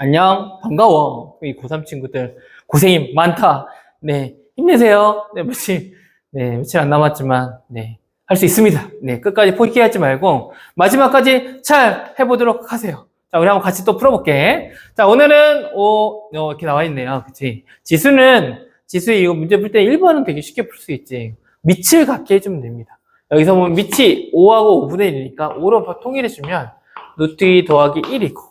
안녕, 반가워. 우리 고3 친구들. 고생이 많다. 네, 힘내세요. 며칠 안 남았지만, 할 수 있습니다. 끝까지 포기하지 말고, 마지막까지 잘 해보도록 하세요. 자, 우리 한번 같이 또 풀어볼게. 자, 오늘은, 이렇게 나와 있네요. 그치? 지수 이거 문제 풀 때 1번은 되게 쉽게 풀 수 있지. 밑을 갖게 해주면 됩니다. 여기서 보면 밑이 5하고 5분의 1이니까 5로 통일해주면, 루트 2 더하기 1이고,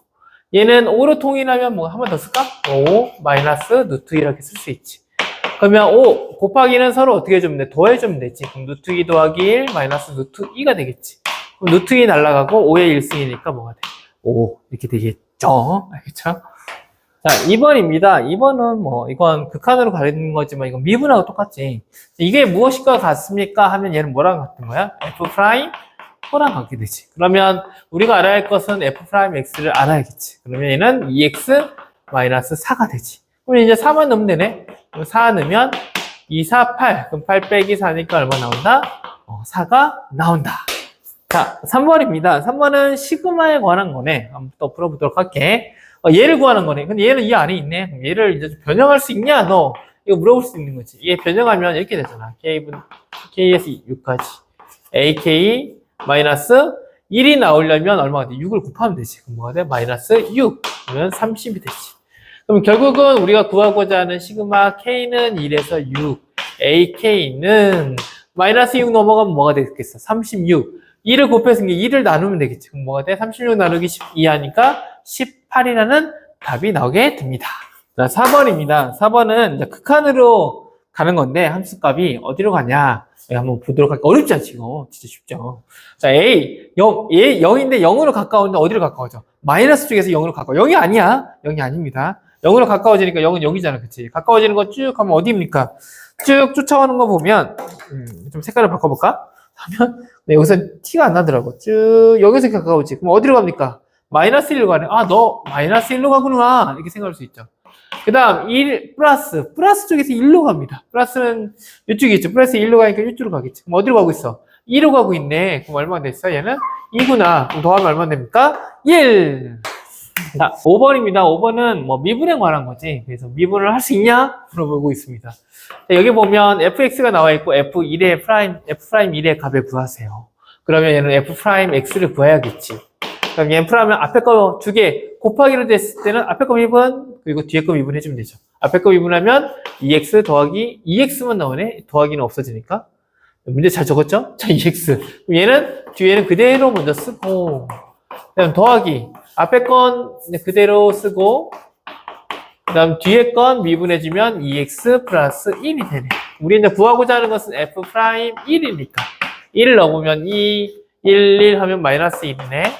얘는 5로 통일하면 뭐 한 번 더 쓸까? 5 마이너스 루트 2 이렇게 쓸 수 있지. 그러면 5 곱하기는 서로 어떻게 해주면 돼? 더해주면 되지. 그럼 루트 2 더하기 1 마이너스 루트 2가 되겠지. 그럼 루트 2 날라가고 5의 1승이니까 뭐가 돼? 5 이렇게 되겠죠? 알겠죠? 자, 2번입니다. 2번은 뭐 이건 극한으로 가리는 거지만 이건 미분하고 똑같지. 이게 무엇일까 같습니까? 하면 얘는 뭐랑 같은 거야? F 프라임 4랑 같게 되지. 그러면 우리가 알아야 할 것은 f'x를 알아야겠지. 그러면 얘는 2x 마이너스 4가 되지. 그럼 이제 4만 넣으면 되네. 4 넣으면 2, 4, 8. 그럼 8 빼기 4니까 얼마 나온다? 4가 나온다. 자, 3번입니다. 3번은 시그마에 관한 거네. 한번 또 풀어보도록 할게. 얘를 구하는 거네. 근데 얘는 이 안에 있네. 그럼 얘를 이제 변형할 수 있냐, 너? 이거 물어볼 수 있는 거지. 얘 변형하면 이렇게 되잖아. k에서 6까지. ak 마이너스 1이 나오려면 얼마가 돼? 6을 곱하면 되지. 그럼 뭐가 돼? 마이너스 6. 그러면 30이 되지. 그럼 결국은 우리가 구하고자 하는 시그마 K는 1에서 6, AK는 마이너스 6 넘어가면 뭐가 되겠어? 36. 2를 곱해서 2를 나누면 되겠지. 그럼 뭐가 돼? 36 나누기 12 하니까 18이라는 답이 나오게 됩니다. 자, 4번입니다. 4번은 이제 극한으로 가는 건데 함수값이 어디로 가냐? 한번 보도록 할게요. 어렵지 않지, 이거. 진짜 쉽죠. 자, A, 0인데 0으로 가까운데 어디로 가까워져? 마이너스 쪽에서 0으로 가까워. 0이 아니야. 0이 아닙니다. 0으로 가까워지니까 0은 0이잖아. 그치? 가까워지는 거 쭉 하면 어디입니까? 쭉 쫓아오는 거 보면, 좀 색깔을 바꿔볼까? 하면, 여기서 티가 안 나더라고. 쭉, 여기서 가까워지. 그럼 어디로 갑니까? 마이너스 1로 가네. 아, 너 마이너스 1로 가구나. 이렇게 생각할 수 있죠. 그 다음, 1, 플러스 쪽에서 1로 갑니다. 플러스는 이쪽에 있죠. 플러스 1로 가니까 이쪽으로 가겠지. 그럼 어디로 가고 있어? 2로 가고 있네. 그럼 얼마나 됐어? 얘는 2구나. 그럼 더하면 얼마나 됩니까? 1. 자, 5번입니다. 5번은 뭐 미분에 관한 거지. 그래서 미분을 할 수 있냐? 물어보고 있습니다. 자, 여기 보면 fx가 나와 있고 f1의 f' 1의 값을 구하세요. 그러면 얘는 f'x를 구해야겠지. 그럼 얘는 프라면 앞에 거 두 개 곱하기로 됐을 때는 앞에 거 미분 그리고 뒤에 거 미분 해주면 되죠. 앞에 거 미분하면 2x 더하기 2x만 나오네. 더하기는 없어지니까. 문제 잘 적었죠? 자, 2x. 그럼 얘는 뒤에는 그대로 먼저 쓰고 그다음 더하기 앞에 건 그대로 쓰고 그다음 뒤에 건 미분해주면 2x 플러스 1이 되네. 우리 이제 구하고자 하는 것은 f'1이니까 1을 넣으면 2, 1 하면 마이너스 1이네.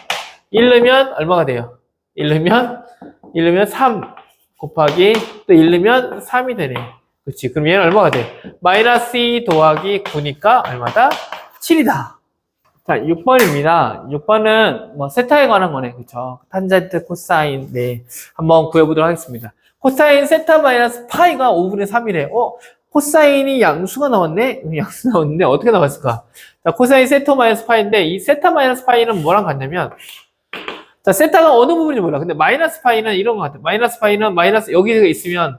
1 넣으면 얼마가 돼요? 1 넣으면 3 곱하기 또 1 넣으면 3이 되네. 그렇지. 그럼 얘는 얼마가 돼? 마이너스 2 더하기 9니까 얼마다? 7이다. 자, 6번입니다. 6번은 뭐 세타에 관한 거네. 그쵸? 탄젠트, 코사인. 네. 한번 구해보도록 하겠습니다. 코사인 세타 마이너스 파이가 5분의 3이래. 코사인이 양수가 나왔네? 양수 나왔는데 어떻게 나왔을까? 자, 코사인 세타 마이너스 파이인데 이 세타 마이너스 파이는 뭐랑 같냐면 자, 세타가 어느 부분인지 몰라. 근데 마이너스 파이는 이런 것 같아. 마이너스 파이는 마이너스 여기가 있으면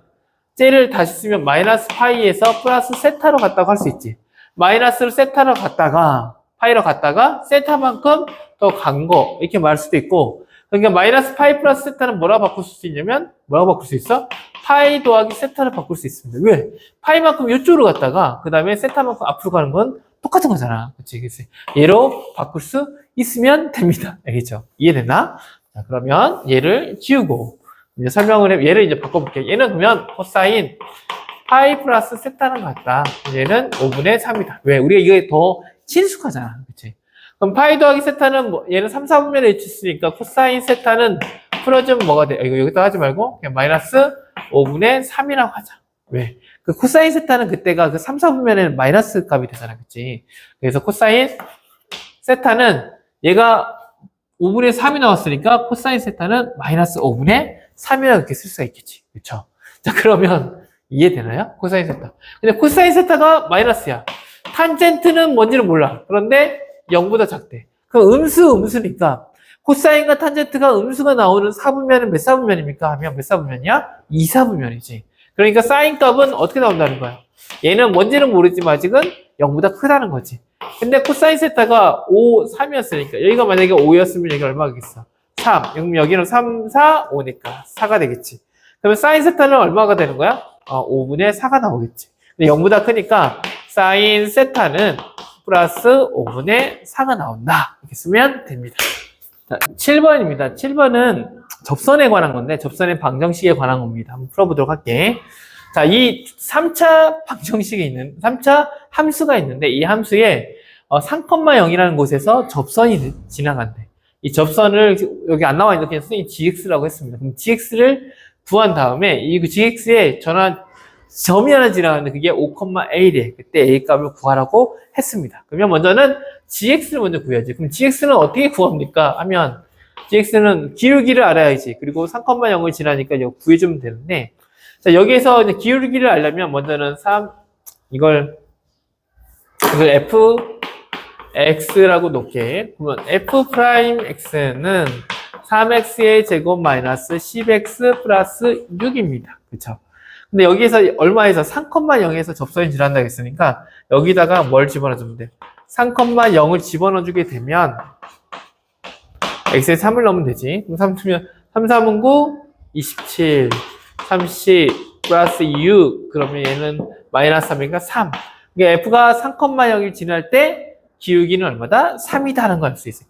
쟤를 다시 쓰면 마이너스 파이에서 플러스 세타로 갔다고 할 수 있지. 마이너스를 세타로 갔다가 파이로 갔다가 세타만큼 더 간 거 이렇게 말할 수도 있고 그러니까 마이너스 파이 플러스 세타는 뭐라고 바꿀 수 있냐면 뭐라고 바꿀 수 있어? 파이 더하기 세타를 바꿀 수 있습니다. 왜? 파이만큼 이쪽으로 갔다가 그 다음에 세타만큼 앞으로 가는 건 똑같은 거잖아. 그치? 그치? 얘로 바꿀 수 있으면 됩니다. 알겠죠? 이해됐나? 자, 그러면 얘를 지우고 이제 설명을 해. 얘를 이제 바꿔볼게요. 얘는 그러면 코사인 파이 플러스 세타랑 같다. 얘는 5분의 3이다. 왜? 우리가 이게 더 친숙하잖아. 그치? 그럼 파이 더하기 세타는 뭐 얘는 3, 4분면에 있으니까 코사인 세타는 풀어주면 뭐가 돼? 이거 여기다 하지 말고 그냥 마이너스 5분의 3이라고 하자. 왜? 그 코사인 세타는 그때가 그 3, 4분면에는 마이너스 값이 되잖아. 그치? 그래서 코사인 세타는 얘가 5분의 3이 나왔으니까 코사인 세타는 마이너스 5분의 3이라고 이렇게 쓸 수가 있겠지. 그쵸? 자, 그러면 이해되나요? 코사인 세타. 근데 코사인 세타가 마이너스야. 탄젠트는 뭔지는 몰라. 그런데 0보다 작대. 그럼 음수니까 코사인과 탄젠트가 음수가 나오는 사분면은 몇 사분면입니까? 하면 몇 사분면이야? 2사분면이지. 그러니까 사인 값은 어떻게 나온다는 거야? 얘는 뭔지는 모르지만 아직은 0보다 크다는 거지. 근데 코사인 세타가 5, 3이었으니까 여기가 만약에 5였으면 여기가 얼마겠어? 3. 그럼 여기는 3, 4, 5니까 4가 되겠지. 그러면 사인 세타는 얼마가 되는 거야? 5분의 4가 나오겠지. 근데 0보다 크니까 사인 세타는 플러스 5분의 4가 나온다. 이렇게 쓰면 됩니다. 자, 7번입니다. 7번은 접선에 관한 건데 접선의 방정식에 관한 겁니다. 한번 풀어보도록 할게. 자, 이 3차 방정식이 있는 3차 함수가 있는데 이 함수에 3,0이라는 곳에서 접선이 지나간대. 이 접선을 여기 안 나와 있는 그냥 선생님이 gx라고 했습니다. 그럼 gx를 구한 다음에 이 gx에 점이 하나 지나가는데 그게 5,A래. 그때 A 값을 구하라고 했습니다. 그러면 먼저는 gx를 먼저 구해야지. 그럼 gx는 어떻게 구합니까? 하면 gx는 기울기를 알아야지. 그리고 3,0을 지나니까 이거 구해주면 되는데 자, 여기에서 이제 기울기를 알려면 먼저는 이걸 fx라고 놓게. 그러면 f'x는 3x의 제곱 마이너스 10x 플러스 6입니다. 그쵸? 근데 여기에서 얼마에서 3,0에서 접선이 지난다고 했으니까 여기다가 뭘 집어넣어주면 돼? 3,0을 집어넣어주게 되면 x에 3을 넣으면 되지. 그럼 3 3은 9, 27, 30 플러스 6 그러면 얘는 마이너스 3이니까 3. 그러니까 f가 3,0을 지날 때 기울기는 얼마다? 3이다 하는 걸 알 수 있어.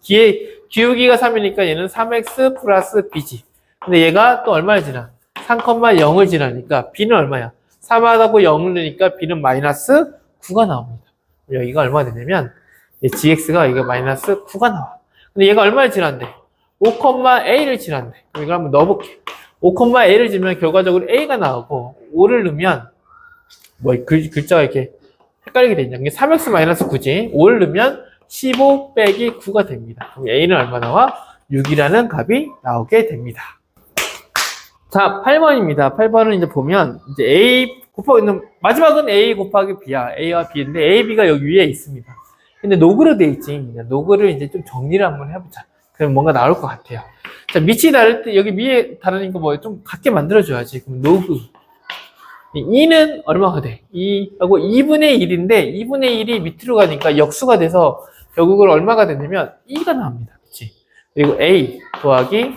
기울기가 3이니까 얘는 3x 플러스 b지. 근데 얘가 또 얼마를 지나? 3,0을 지나니까 b는 얼마야? 3하고 0을 넣으니까 b는 마이너스 9가 나옵니다. 여기가 얼마 되냐면 gx가 이거 마이너스 9가 나와. 근데 얘가 얼마를 지난대? 5,a를 지난대. 그럼 이걸 한번 넣어볼게. 5,a를 지면 결과적으로 a가 나오고 5를 넣으면 글자가 이렇게 헷갈리게 되냐. 이게 3x 마이너스 9지. 5를 넣으면 15 빼기 9가 됩니다. 그럼 a는 얼마 나와? 6이라는 값이 나오게 됩니다. 자, 8번입니다. 8번은 이제 보면, 이제 A 마지막은 A 곱하기 B야. A와 B인데, A, B가 여기 위에 있습니다. 근데 노그로 돼 있지. 노그를 이제 좀 정리를 한번 해보자. 그럼 뭔가 나올 것 같아요. 자, 밑이 다를 때, 여기 위에 다르니까 뭐 좀 같게 만들어줘야지. 그럼 노그. 2는 얼마가 돼? 2하고 2분의 1인데, 2분의 1이 밑으로 가니까 역수가 돼서 결국은 얼마가 되냐면 2가 나옵니다. 그치? 그리고 A 더하기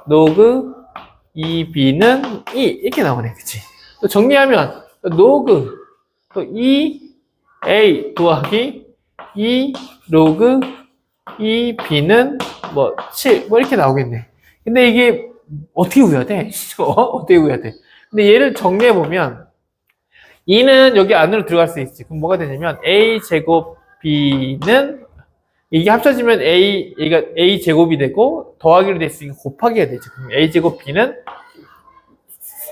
노그 2b는 2 이렇게 나오네. 그치? 또 정리하면 노그 또 2a 더하기 2 로그 2b는 뭐 7 뭐 이렇게 나오겠네. 근데 이게 어떻게 구해야 돼? 어떻게 구해야 돼? 근데 얘를 정리해 보면 2는 여기 안으로 들어갈 수 있지. 그럼 뭐가 되냐면 a 제곱 b는 이게 합쳐지면 얘가 a 제곱이 되고 더하기로 됐으니까 곱하기가 되죠. 그럼 a 제곱 b는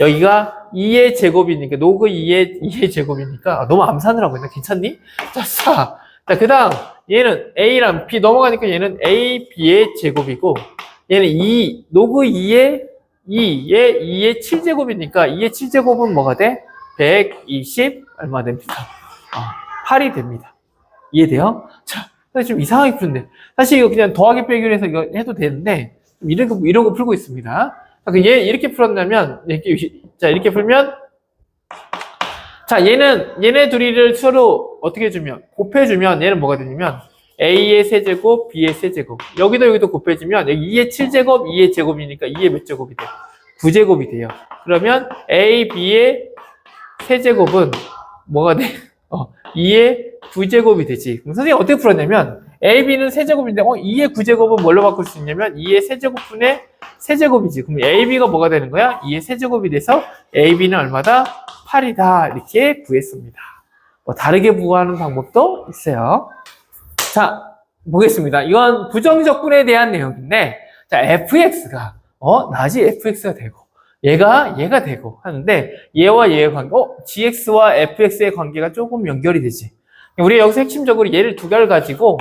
여기가 2의 제곱이니까 노그 2의 제곱이니까 너무 암산을 하고 있나? 괜찮니? 자, 그 다음 얘는 a랑 b 넘어가니까 얘는 a, b의 제곱이고 얘는 노그 2의 2의 7제곱이니까 2의 7제곱은 뭐가 돼? 120 얼마 됩니까? 8이 됩니다. 이해돼요? 자, 좀 이상하게 푸는데 사실 이거 그냥 더하기 빼기로 해서 이거 해도 되는데 이런 거 풀고 있습니다. 얘 이렇게 풀었냐면 이렇게 풀면 자 얘네 둘이를 서로 어떻게 해주면 곱해주면 얘는 뭐가 되냐면 a의 세제곱 b의 세제곱 여기도 곱해주면 여기 2의 7제곱 2의 제곱이니까 2의 몇 제곱이 돼? 9제곱이 돼요. 그러면 a b의 세제곱은 뭐가 돼? 2의 9제곱이 되지. 그럼 선생님이 어떻게 풀었냐면 AB는 세제곱인데 2의 9제곱은 뭘로 바꿀 수 있냐면 2의 세제곱분의 세제곱이지. 그럼 AB가 뭐가 되는 거야? 2의 세제곱이 돼서 AB는 얼마다? 8이다. 이렇게 구했습니다. 뭐 다르게 구하는 방법도 있어요. 자, 보겠습니다. 이건 부정적분에 대한 내용인데 자, fx가 낮이 fx가 되고 얘가 되고 하는데 얘와 얘의 관계 gx와 fx의 관계가 조금 연결이 되지. 우리 여기서 핵심적으로 얘를 두 개를 가지고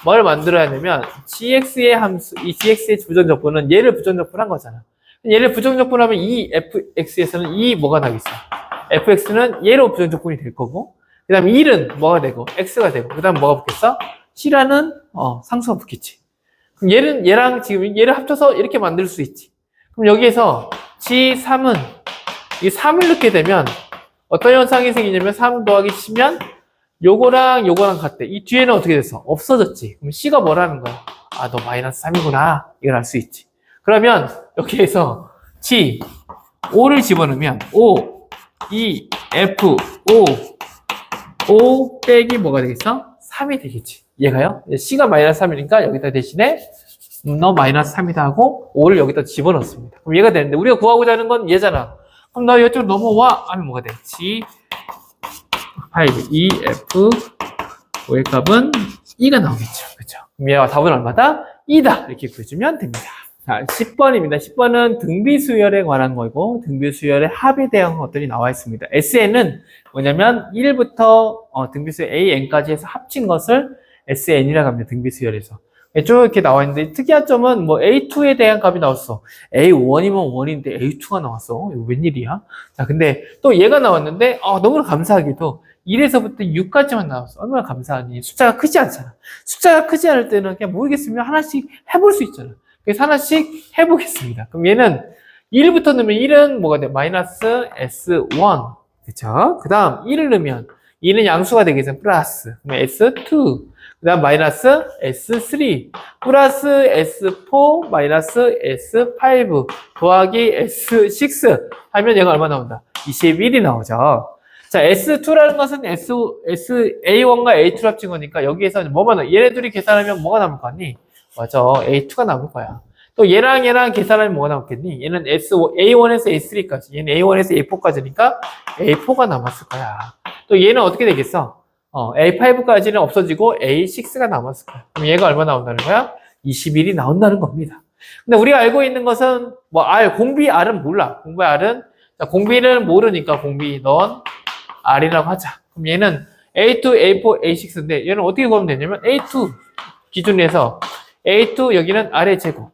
뭘 만들어야 하냐면 gx의 함수, 이 gx의 부정적분은 얘를 부정적분한 거잖아. 얘를 부정적분하면 이 fx에서는 이 뭐가 나겠어? fx는 얘로 부정적분이 될 거고 그 다음에 1은 뭐가 되고 x가 되고 그 다음 뭐가 붙겠어? c라는 상수가 붙겠지. 그럼 얘랑 지금 얘를 합쳐서 이렇게 만들 수 있지. 그럼 여기에서 G3은 이 3을 넣게 되면 어떤 현상이 생기냐면 3 더하기 치면 요거랑 요거랑 같대. 이 뒤에는 어떻게 됐어? 없어졌지. 그럼 C가 뭐라는 거야? 아, 너 마이너스 3이구나. 이걸 알 수 있지. 그러면 여기에서 G, O를 집어넣으면 O, E, F, O 빼기 뭐가 되겠어? 3이 되겠지. 얘가요? C가 마이너스 3이니까 여기다 대신에 너 마이너스 3이다 하고 5를 여기다 집어넣습니다. 그럼 얘가 되는데 우리가 구하고자 하는 건 얘잖아. 그럼 나 이쪽 넘어와 하면 뭐가 돼? G 5, E, F, O의 값은 2가 나오겠죠. 그렇죠? 그럼 얘가 답은 얼마다? 2다. 이렇게 구해주면 됩니다. 자, 10번입니다. 10번은 등비수열에 관한 거고 등비수열의 합에 대한 것들이 나와 있습니다. SN은 뭐냐면 1부터 등비수열 AN까지 해서 합친 것을 SN이라고 합니다. 등비수열에서. 쭉 이렇게 나와 있는데 특이한 점은 뭐 A2에 대한 값이 나왔어. A1이면 1인데 A2가 나왔어. 이거 웬일이야? 자, 근데 또 얘가 나왔는데 너무나 감사하게도 1에서부터 6까지만 나왔어. 얼마나 감사하니. 숫자가 크지 않잖아. 숫자가 크지 않을 때는 그냥 모르겠으면 하나씩 해볼 수 있잖아. 그래서 하나씩 해보겠습니다. 그럼 얘는 1부터 넣으면 1은 뭐가 돼? 마이너스 S1. 그쵸? 그 다음 1을 넣으면 2는 양수가 되겠죠. 플러스. 그러면 S2. 그 다음 마이너스 S3. 플러스 S4 마이너스 S5 더하기 S6 하면 얘가 얼마 나온다? 21이 나오죠. 자, S2라는 것은 A1과 A2를 합친 거니까 여기에서 뭐만 나와? 얘네 둘이 계산하면 뭐가 남을 거 아니? 맞아. A2가 남을 거야. 또 얘랑 계산하면 뭐가 남겠니? 얘는 A1에서 A3까지. 얘는 A1에서 A4까지니까 A4가 남았을 거야. 또 얘는 어떻게 되겠어? A5까지는 없어지고 A6가 남았을 거야. 그럼 얘가 얼마 나온다는 거야? 21이 나온다는 겁니다. 근데 우리가 알고 있는 것은 공비 R은 몰라. 공비 R은 자, 공비는 모르니까 공비 넌 R이라고 하자. 그럼 얘는 A2, A4, A6인데 얘는 어떻게 구하면 되냐면 A2 기준에서 A2 여기는 R의 제곱.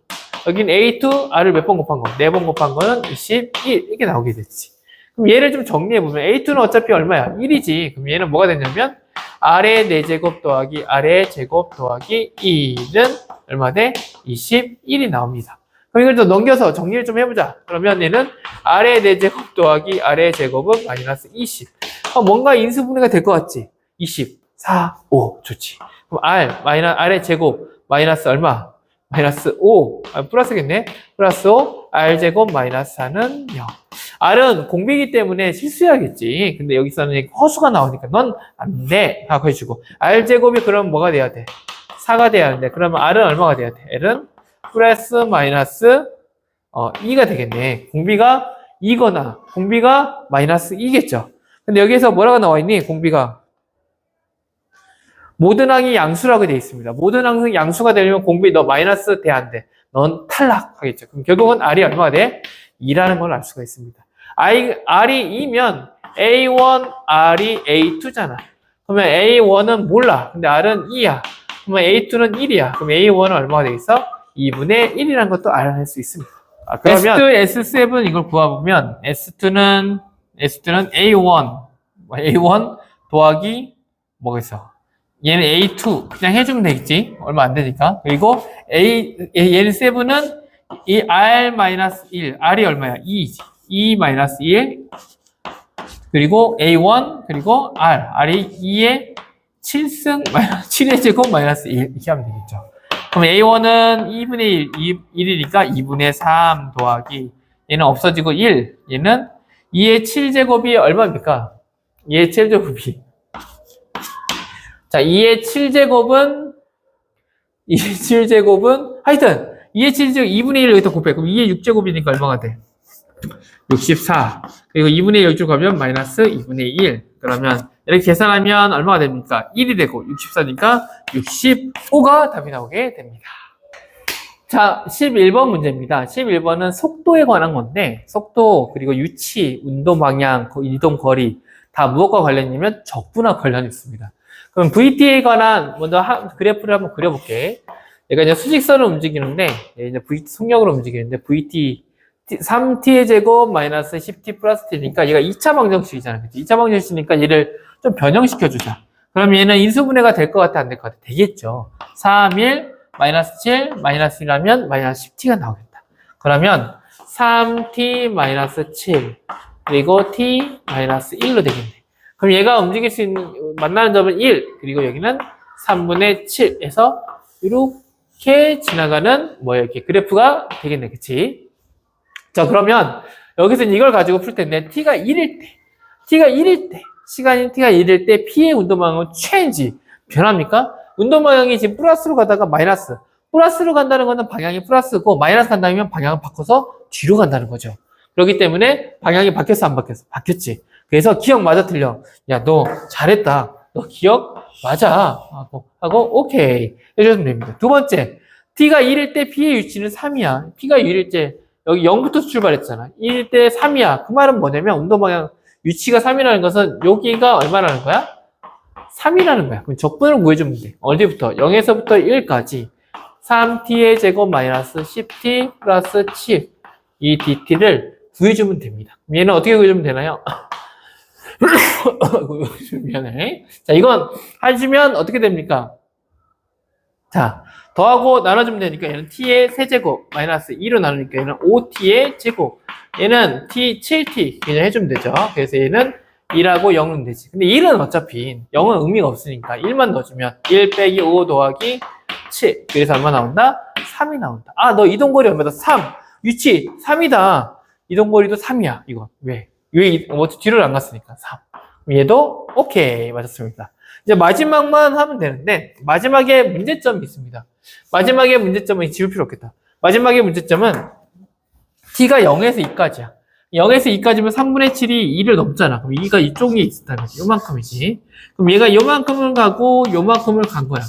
여기는 A2 R을 몇 번 곱한 거? 4번 곱한 거는 21 이렇게 나오게 됐지. 그럼 얘를 좀 정리해보면 A2는 어차피 얼마야? 1이지. 그럼 얘는 뭐가 되냐면 R의 4제곱 더하기 R의 제곱 더하기 1은 얼마 돼? 21이 나옵니다. 그럼 이걸 또 넘겨서 정리를 좀 해보자. 그러면 얘는 R의 4제곱 더하기 R의 제곱은 마이너스 20. 뭔가 인수분해가 될 것 같지? 20, 4, 5. 좋지. 그럼 R의 제곱 마이너스 얼마? 마이너스 5. 플러스겠네? 플러스 5. R제곱 마이너스 4는 0. R은 공비이기 때문에 실수해야겠지. 근데 여기서는 허수가 나오니까 넌 안 돼. 하고 해주고. R제곱이 그럼 뭐가 돼야 돼? 4가 돼야 하는데. 그러면 R은 얼마가 돼야 돼? L은 플러스 마이너스 2가 되겠네. 공비가 2거나 공비가 마이너스 2겠죠. 근데 여기에서 뭐라고 나와 있니? 공비가 모든 항이 양수라고 되어 있습니다. 모든 항이 양수가 되려면 공비 너 마이너스 돼야 안 돼. 넌 탈락하겠죠. 그럼 결국은 R이 얼마가 돼? 2라는 걸 알 수가 있습니다. R이 2면 A1, R이 A2잖아. 그러면 A1은 몰라. 근데 R은 2야. 그러면 A2는 1이야. 그럼 A1은 얼마가 되겠어? 2분의 1이라는 것도 알아낼 수 있습니다. 그러면 S2, S7 이걸 구해보면 S2는 A1 더하기 뭐겠어? 얘는 A2 그냥 해주면 되겠지. 얼마 안 되니까. 그리고 얘는 7은 이 R-1 R이 얼마야? 2지. 2-1 그리고 A1 그리고 R이 2의 7의 제곱 마이너스 1 이렇게 하면 되겠죠. 그럼 A1은 2분의 1이니까 2분의 3 더하기 얘는 없어지고 1 얘는 2의 7제곱이 얼마입니까? 2의 7제곱이 자 2의 7제곱은 하여튼 2의 7제곱 2분의 1 여기다 곱해. 그럼 2의 6제곱이니까 얼마가 돼? 64 그리고 2분의 1 여기로 가면 마이너스 2분의 1 그러면 이렇게 계산하면 얼마가 됩니까? 1이 되고 64니까 65가 답이 나오게 됩니다. 자, 11번 문제입니다. 11번은 속도에 관한 건데 속도 그리고 유치, 운동 방향, 이동 거리 다 무엇과 관련이냐면 적분과 관련이 있습니다. 그럼 VT에 관한 먼저 그래프를 한번 그려볼게. 얘가 이제 수직선을 움직이는데 이제 VT 속력으로 움직이는데 VT 3t의 제곱 마이너스 10t 플러스 t니까 얘가 2차 방정식이잖아. 그치? 2차 방정식이니까 얘를 좀 변형시켜주자. 그럼 얘는 인수분해가 될 것 같아? 안 될 것 같아? 되겠죠. 3, 1 마이너스 7, 마이너스 1하면 마이너스 10t가 나오겠다. 그러면 3t 마이너스 7 그리고 t 마이너스 1로 되겠네. 그럼 얘가 움직일 수 있는 만나는 점은 1 그리고 여기는 3분의 7에서 이렇게 지나가는 이렇게 그래프가 되겠네. 그치? 자, 그러면 여기서는 이걸 가지고 풀 텐데 t가 1일 때 시간이 t가 1일 때 p의 운동 방향은 change 변합니까? 운동 방향이 지금 플러스로 가다가 마이너스 플러스로 간다는 것은 방향이 플러스고 마이너스 간다면 방향을 바꿔서 뒤로 간다는 거죠. 그렇기 때문에 방향이 바뀌었어 안 바뀌었어? 바뀌었지. 그래서 기억 맞아 틀려. 야, 너 잘했다. 너 기억 맞아. 하고 오케이 해주시면 됩니다. 두 번째, t가 1일 때 p의 위치는 3이야. p가 1일 때 여기 0부터 출발했잖아. 1일 때 3이야. 그 말은 뭐냐면 운동 방향 위치가 3이라는 것은 여기가 얼마라는 거야? 3이라는 거야. 그럼 적분을 구해주면 돼. 어디부터? 0에서부터 1까지 3t의 제곱 마이너스 10t 플러스 7 이 dt를 구해주면 됩니다. 얘는 어떻게 구해주면 되나요? 미안해. 자, 이건 해주면 어떻게 됩니까? 자, 더하고 나눠주면 되니까 얘는 t의 세제곱 마이너스 2로 나누니까 얘는 5t의 제곱 얘는 t 7t 그냥 해주면 되죠. 그래서 얘는 1하고 0은 되지. 근데 1은 어차피 0은 의미가 없으니까 1만 넣어주면 1 빼기 5 더하기 7 그래서 얼마 나온다? 3이 나온다. 아, 너 이동거리 얼마다? 3 위치 3이다. 이동거리도 3이야. 이거 왜 뒤를 안 갔으니까 3. 얘도 오케이 맞았습니다. 이제 마지막만 하면 되는데 마지막에 문제점이 있습니다. 마지막에 문제점은 지울 필요 없겠다. 마지막에 문제점은 t가 0에서 2까지야. 0에서 2까지면 3분의 7이 2를 넘잖아. 그럼 2가 이쪽에 있다면 요만큼이지. 그럼 얘가 요만큼을 가고 요만큼을 간 거야.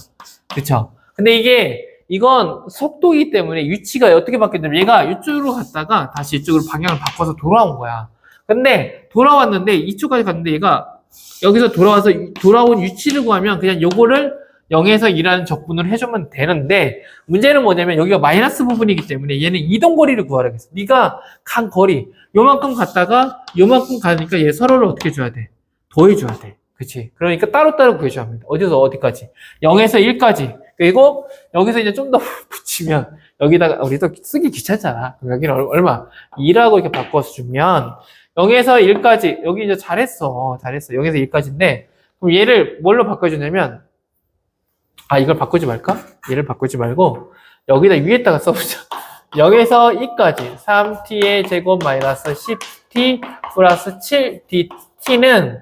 그쵸? 근데 이건 속도이기 때문에 위치가 어떻게 바뀌었냐면 얘가 이쪽으로 갔다가 다시 이쪽으로 방향을 바꿔서 돌아온 거야. 근데 돌아왔는데 이쪽까지 갔는데 얘가 여기서 돌아온 위치를 구하면 그냥 요거를 0에서 2라는 적분을 해주면 되는데 문제는 뭐냐면 여기가 마이너스 부분이기 때문에 얘는 이동거리를 구하라고 했어. 네가 간 거리 요만큼 갔다가 요만큼 가니까 얘 서로를 어떻게 줘야 돼? 더해줘야 돼. 그치? 그러니까 따로따로 구해줘야 합니다. 어디서 어디까지? 0에서 1까지. 그리고 여기서 이제 좀 더 붙이면 여기다가 우리 또 쓰기 귀찮잖아. 그럼 여기는 얼마? 2라고 이렇게 바꿔서 주면 0에서 1까지 여기 이제 잘했어. 0에서 1까지인데 그럼 얘를 뭘로 바꿔주냐면 이걸 바꾸지 말까? 얘를 바꾸지 말고 여기다 위에다가 써보자. 0에서 2까지 3t의 제곱 마이너스 10t 플러스 7dt는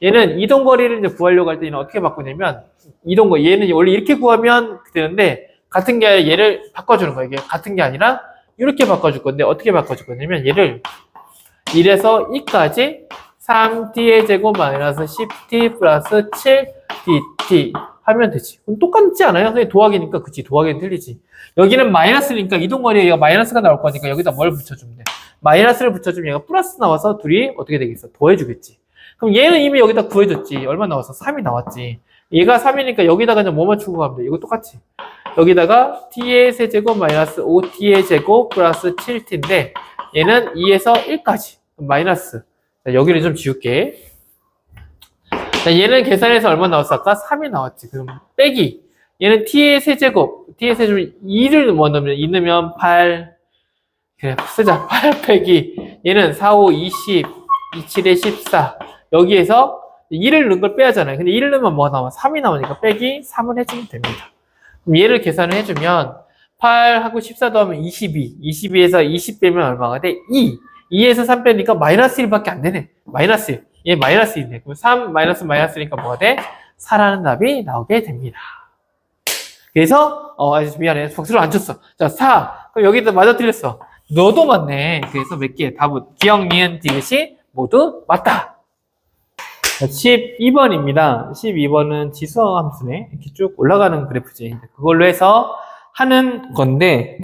얘는 이동거리를 이제 구하려고 할 때 얘는 어떻게 바꾸냐면 이동거리 얘는 원래 이렇게 구하면 되는데 같은 게 아니라 얘를 바꿔주는 거야. 이게 같은 게 아니라 이렇게 바꿔줄 건데 어떻게 바꿔줄 거냐면 얘를 1에서 2까지 3t의 제곱 마이너스 10t 플러스 7dt 하면 되지. 그럼 똑같지 않아요? 선생님 도하기니까 그치 도하기는 틀리지. 여기는 마이너스니까 이동거리에 얘가 마이너스가 나올 거니까 여기다 뭘 붙여주면 돼? 마이너스를 붙여주면 얘가 플러스 나와서 둘이 어떻게 되겠어? 더해주겠지. 그럼 얘는 이미 여기다 구해줬지. 얼마 나왔어? 3이 나왔지. 얘가 3이니까 여기다가 그냥 뭐 맞추고 가면 돼? 이거 똑같이. 여기다가 t의 세제곱 마이너스 5t의 제곱 플러스 7t인데 얘는 2에서 1까지 마이너스. 자, 여기를 좀 지울게. 자, 얘는 계산해서 얼마 나왔어? 아까 3이 나왔지. 그럼 빼기. 얘는 t의 세제곱 2를 뭐 넣으면 2 넣으면 8. 그래 쓰자. 8 빼기. 얘는 4, 5, 20, 2, 7에 14. 여기에서 2를 넣은 걸 빼야잖아요. 근데 1을 넣으면 뭐 나와? 3이 나오니까 빼기 3을 해주면 됩니다. 그럼 얘를 계산을 해주면 8하고 14 더하면 22. 22에서 20 빼면 얼마가 돼? 2. 2에서 3 빼니까 마이너스 1밖에 안 되네. 마이너스 1. 얘 마이너스 1이네. 그럼 3 마이너스 마이너스니까 뭐가 돼? 4라는 답이 나오게 됩니다. 그래서 미안해. 박수를 안 쳤어. 자, 4. 그럼 여기다 맞아 틀렸어. 너도 맞네. 그래서 몇 개? 답은 기억, 니은, 디귿이 모두 맞다. 12번입니다. 12번은 지수화 함수네. 이렇게 쭉 올라가는 그래프지. 그걸로 해서 하는 건데,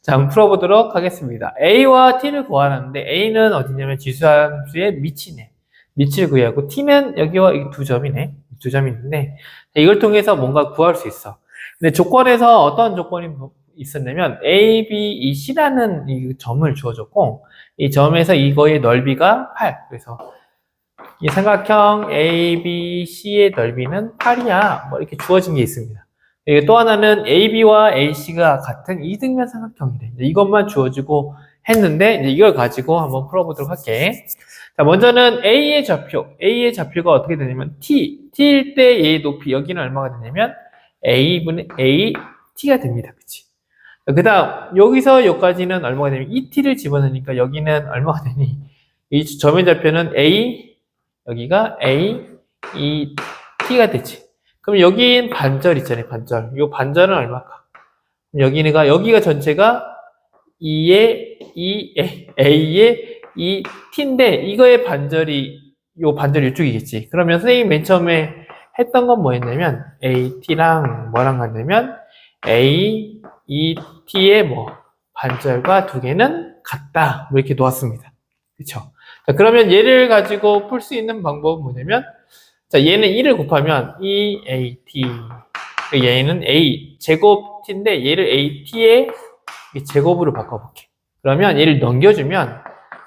자, 한번 풀어보도록 하겠습니다. A와 T를 구하는데, A는 어디냐면 지수화 함수의 밑이네. 밑을 구하고, T는 여기와 이 두 점이네. 두 점이 있는데, 이걸 통해서 뭔가 구할 수 있어. 근데 조건에서 어떤 조건이 있었냐면, A, B, E, C라는 이 점을 주어줬고, 이 점에서 이거의 넓이가 8. 그래서, 이 삼각형 A, B, C의 넓이는 8이야. 뭐 이렇게 주어진 게 있습니다. 이게 또 하나는 AB와 AC가 같은 이등변 삼각형이래. 이것만 주어지고 했는데 이제 이걸 가지고 한번 풀어보도록 할게. 자, 먼저는 A의 좌표가 어떻게 되냐면 T일 때 A의 높이 여기는 얼마가 되냐면 A분의 AT가 됩니다. 그치? 그 다음 여기서 여기까지는 얼마가 되냐면 ET를 집어넣으니까 여기는 얼마가 되니? 이 점의 좌표는 A, 여기가 A, ET가 되지. 그럼 여긴 반절 있잖아요, 반절. 이 반절은 얼마일까? 여기가 전체가 A의 2T인데, 이거의 반절이, 요 반절이 이쪽이겠지. 그러면 선생님이 맨 처음에 했던 건 뭐였냐면, AT랑 뭐랑 같냐면, AET의 반절과 두 개는 같다. 뭐 이렇게 놓았습니다. 그쵸? 자, 그러면 얘를 가지고 풀 수 있는 방법은 뭐냐면, 자, 얘는 1을 곱하면 EAT. 얘는 A 제곱 T인데 얘를 AT의 제곱으로 바꿔볼게. 그러면 얘를 넘겨주면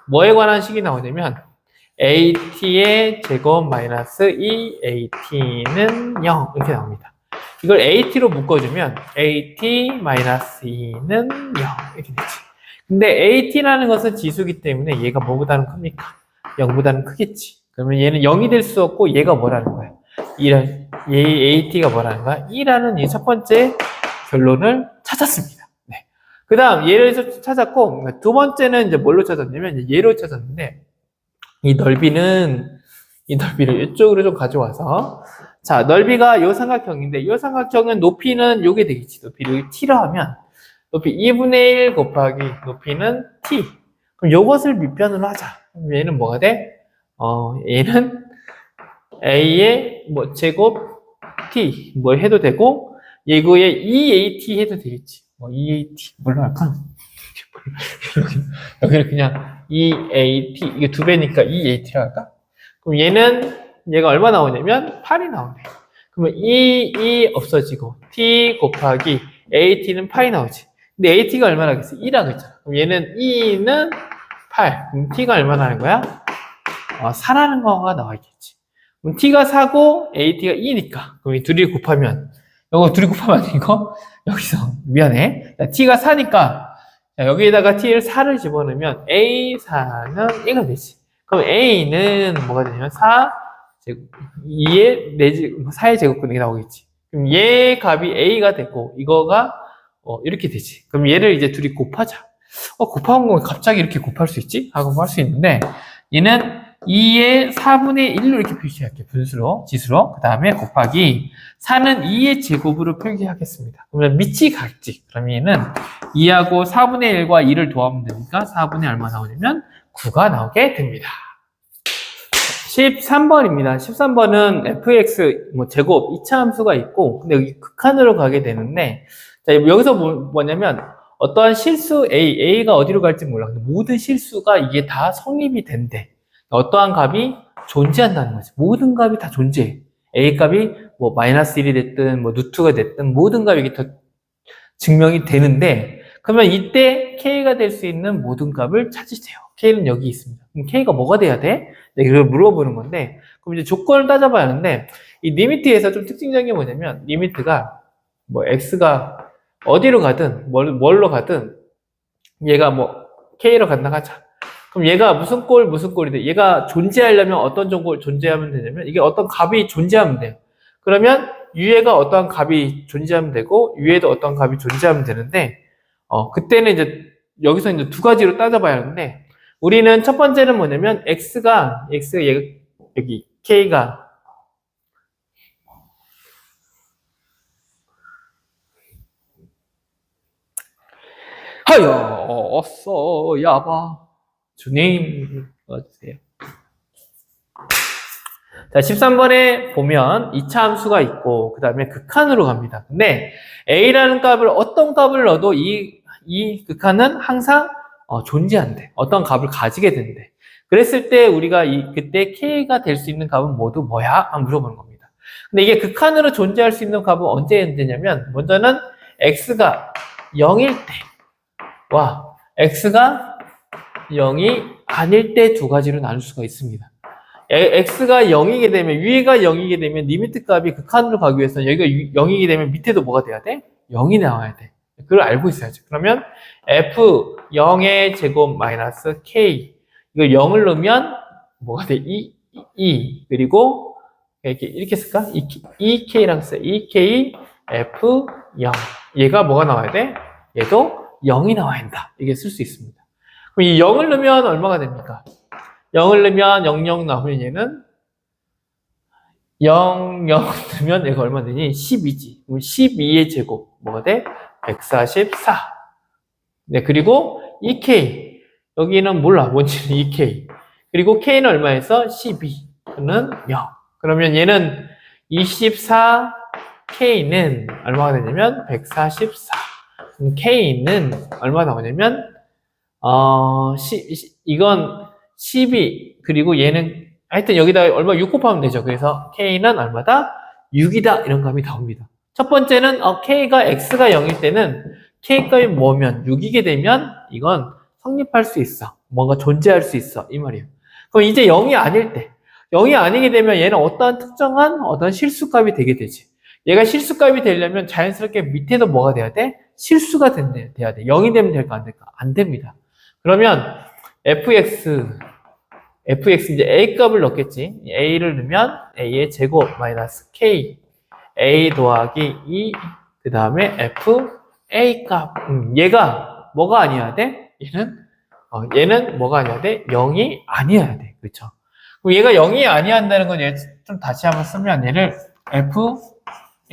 뭐에 관한 식이 나오냐면 AT의 제곱 마이너스 EAT는 0 이렇게 나옵니다. 이걸 AT로 묶어주면 AT 마이너스 2는 0 이렇게 되지. 근데 AT라는 것은 지수기 때문에 얘가 뭐보다는 큽니까? 0보다는 크겠지. 그러면 얘는 0이 될 수 없고 얘가 뭐라는 거야? 얘 AT가 뭐라는 거야? 2라는 이 첫 번째 결론을 찾았습니다. 네. 그 다음 얘를 찾았고 두 번째는 이제 뭘로 찾았냐면 이제 얘로 찾았는데 이 넓이를 이쪽으로 좀 가져와서 자 넓이가 요 삼각형인데 요 삼각형은 높이는 요게 되겠지. 높이를 t로 하면 높이 2분의 1 곱하기 높이는 t. 그럼 요것을 밑변으로 하자. 그럼 얘는 뭐가 돼? 얘는 a의 제곱 t 해도 되고 얘구에 EAT 해도 되겠지. EAT 뭘로 할까? 여기는 그냥 EAT 이게 2배니까 EAT로 할까? 그럼 얘가 얼마 나오냐면 8이 나오네. 그러면 E 없어지고 t 곱하기 AT는 8이 나오지. 근데 AT가 얼마나 하겠어? 2라고 했잖아. 그럼 얘는 E는 8. 그럼 T가 얼마나 하는 거야? 4라는 거가 나와있겠지. 그럼 T가 4고 AT가 2니까. 그럼 이 둘이 곱하면, 이거 둘이 곱하면 이거? 여기서, 미안해. T가 4니까, 여기에다가 T를 4를 집어넣으면 A4는 1가 되지. 그럼 A는 뭐가 되냐면 4, 2의 4의 제곱근이 나오겠지. 그럼 얘 값이 A가 되고, 이거가 이렇게 되지. 그럼 얘를 이제 둘이 곱하자. 곱하는 건 갑자기 이렇게 곱할 수 있지? 하고 할 수 있는데, 얘는 2의 4분의 1로 이렇게 표시할게요. 분수로, 지수로. 그 다음에 곱하기 4는 2의 제곱으로 표기하겠습니다. 그러면 밑이 같지. 그럼 얘는 2하고 4분의 1과 2를 더하면 되니까 4분의 얼마 나오냐면 9가 나오게 됩니다. 13번입니다. 13번은 fx 제곱 2차 함수가 있고 근데 여기 극한으로 가게 되는데 자, 여기서 뭐냐면 어떠한 실수 A가 어디로 갈지 몰라. 근데 모든 실수가 이게 다 성립이 된대. 어떠한 값이 존재한다는 거지. 모든 값이 다 존재해. A 값이 마이너스 1이 됐든 루트가 됐든 모든 값이 이게 다 증명이 되는데 그러면 이때 K가 될 수 있는 모든 값을 찾으세요. K는 여기 있습니다. 그럼 K가 뭐가 돼야 돼? 이걸 물어보는 건데 그럼 이제 조건을 따져봐야 하는데 이 리미트에서 좀 특징적인 게 뭐냐면 리미트가 X가 어디로 가든 뭘로 가든 얘가 K로 간다 하자. 그럼 얘가 무슨 꼴이 돼? 얘가 존재하려면 어떤 정보 존재하면 되냐면 이게 어떤 값이 존재하면 돼요. 그러면 U에가 어떠한 값이 존재하면 되고 U에도 어떤 값이 존재하면 되는데 그때는 이제 여기서 이제 두 가지로 따져봐야 하는데 우리는 첫 번째는 뭐냐면 X가 여기 K가 하여 어서 야바 주님 도와주세요. 자 13번에 보면 2차 함수가 있고 그 다음에 극한으로 갑니다. 근데 A라는 값을 어떤 값을 넣어도 이 극한은 항상 존재한대. 어떤 값을 가지게 된대. 그랬을 때 우리가 그때 K가 될 수 있는 값은 모두 뭐야? 한번 물어보는 겁니다. 근데 이게 극한으로 존재할 수 있는 값은 언제 되냐면 먼저는 X가 0일 때와 X가 0이 아닐 때 두 가지로 나눌 수가 있습니다. x가 0이게 되면, 위가 0이게 되면, 리미트 값이 극한으로 가기 위해서는 여기가 0이게 되면 밑에도 뭐가 돼야 돼? 0이 나와야 돼. 그걸 알고 있어야지. 그러면 f 0의 제곱 마이너스 k. 이거 0을 넣으면 뭐가 돼? 2. 그리고 이렇게 쓸까? 2k랑 써. 2k f 0. 얘가 뭐가 나와야 돼? 얘도 0이 나와야 한다. 이게 쓸 수 있습니다. 그럼 이 0을 넣으면 얼마가 됩니까? 0을 넣으면 00 나오면 얘는 0 넣으면 얘가 얼마 되니? 12지. 그럼 12의 제곱 뭐가 돼? 144. 네, 그리고 2k. 여기는 몰라. 뭔지는 2k. 그리고 k는 얼마에서? 12. 는 0. 그러면 얘는 24k는 얼마가 되냐면 144. 그럼 k는 얼마 나오냐면 이건 12. 그리고 얘는 하여튼 여기다 얼마 6 곱하면 되죠. 그래서 k는 얼마다? 6이다. 이런 값이 나옵니다. 첫 번째는 k가 x가 0일 때는 k 값이 뭐면 6이게 되면 이건 성립할 수 있어. 뭔가 존재할 수 있어. 이 말이에요. 그럼 이제 0이 아닐 때 0이 아니게 되면 얘는 어떠한 특정한 어떤 실수값이 되게 되지. 얘가 실수값이 되려면 자연스럽게 밑에도 뭐가 돼야 돼? 실수가 돼야 돼. 0이 되면 될까 안 될까? 안 됩니다. 그러면 fx 이제 a 값을 넣겠지. a를 넣으면 a의 제곱 마이너스 k a 더하기 2 그 다음에 f a 값. 얘가 뭐가 아니어야 돼? 얘는 뭐가 아니어야 돼? 0이 아니어야 돼. 그렇죠? 그럼 얘가 0이 아니어야 한다는 건 얘 좀 다시 한번 쓰면 얘를 f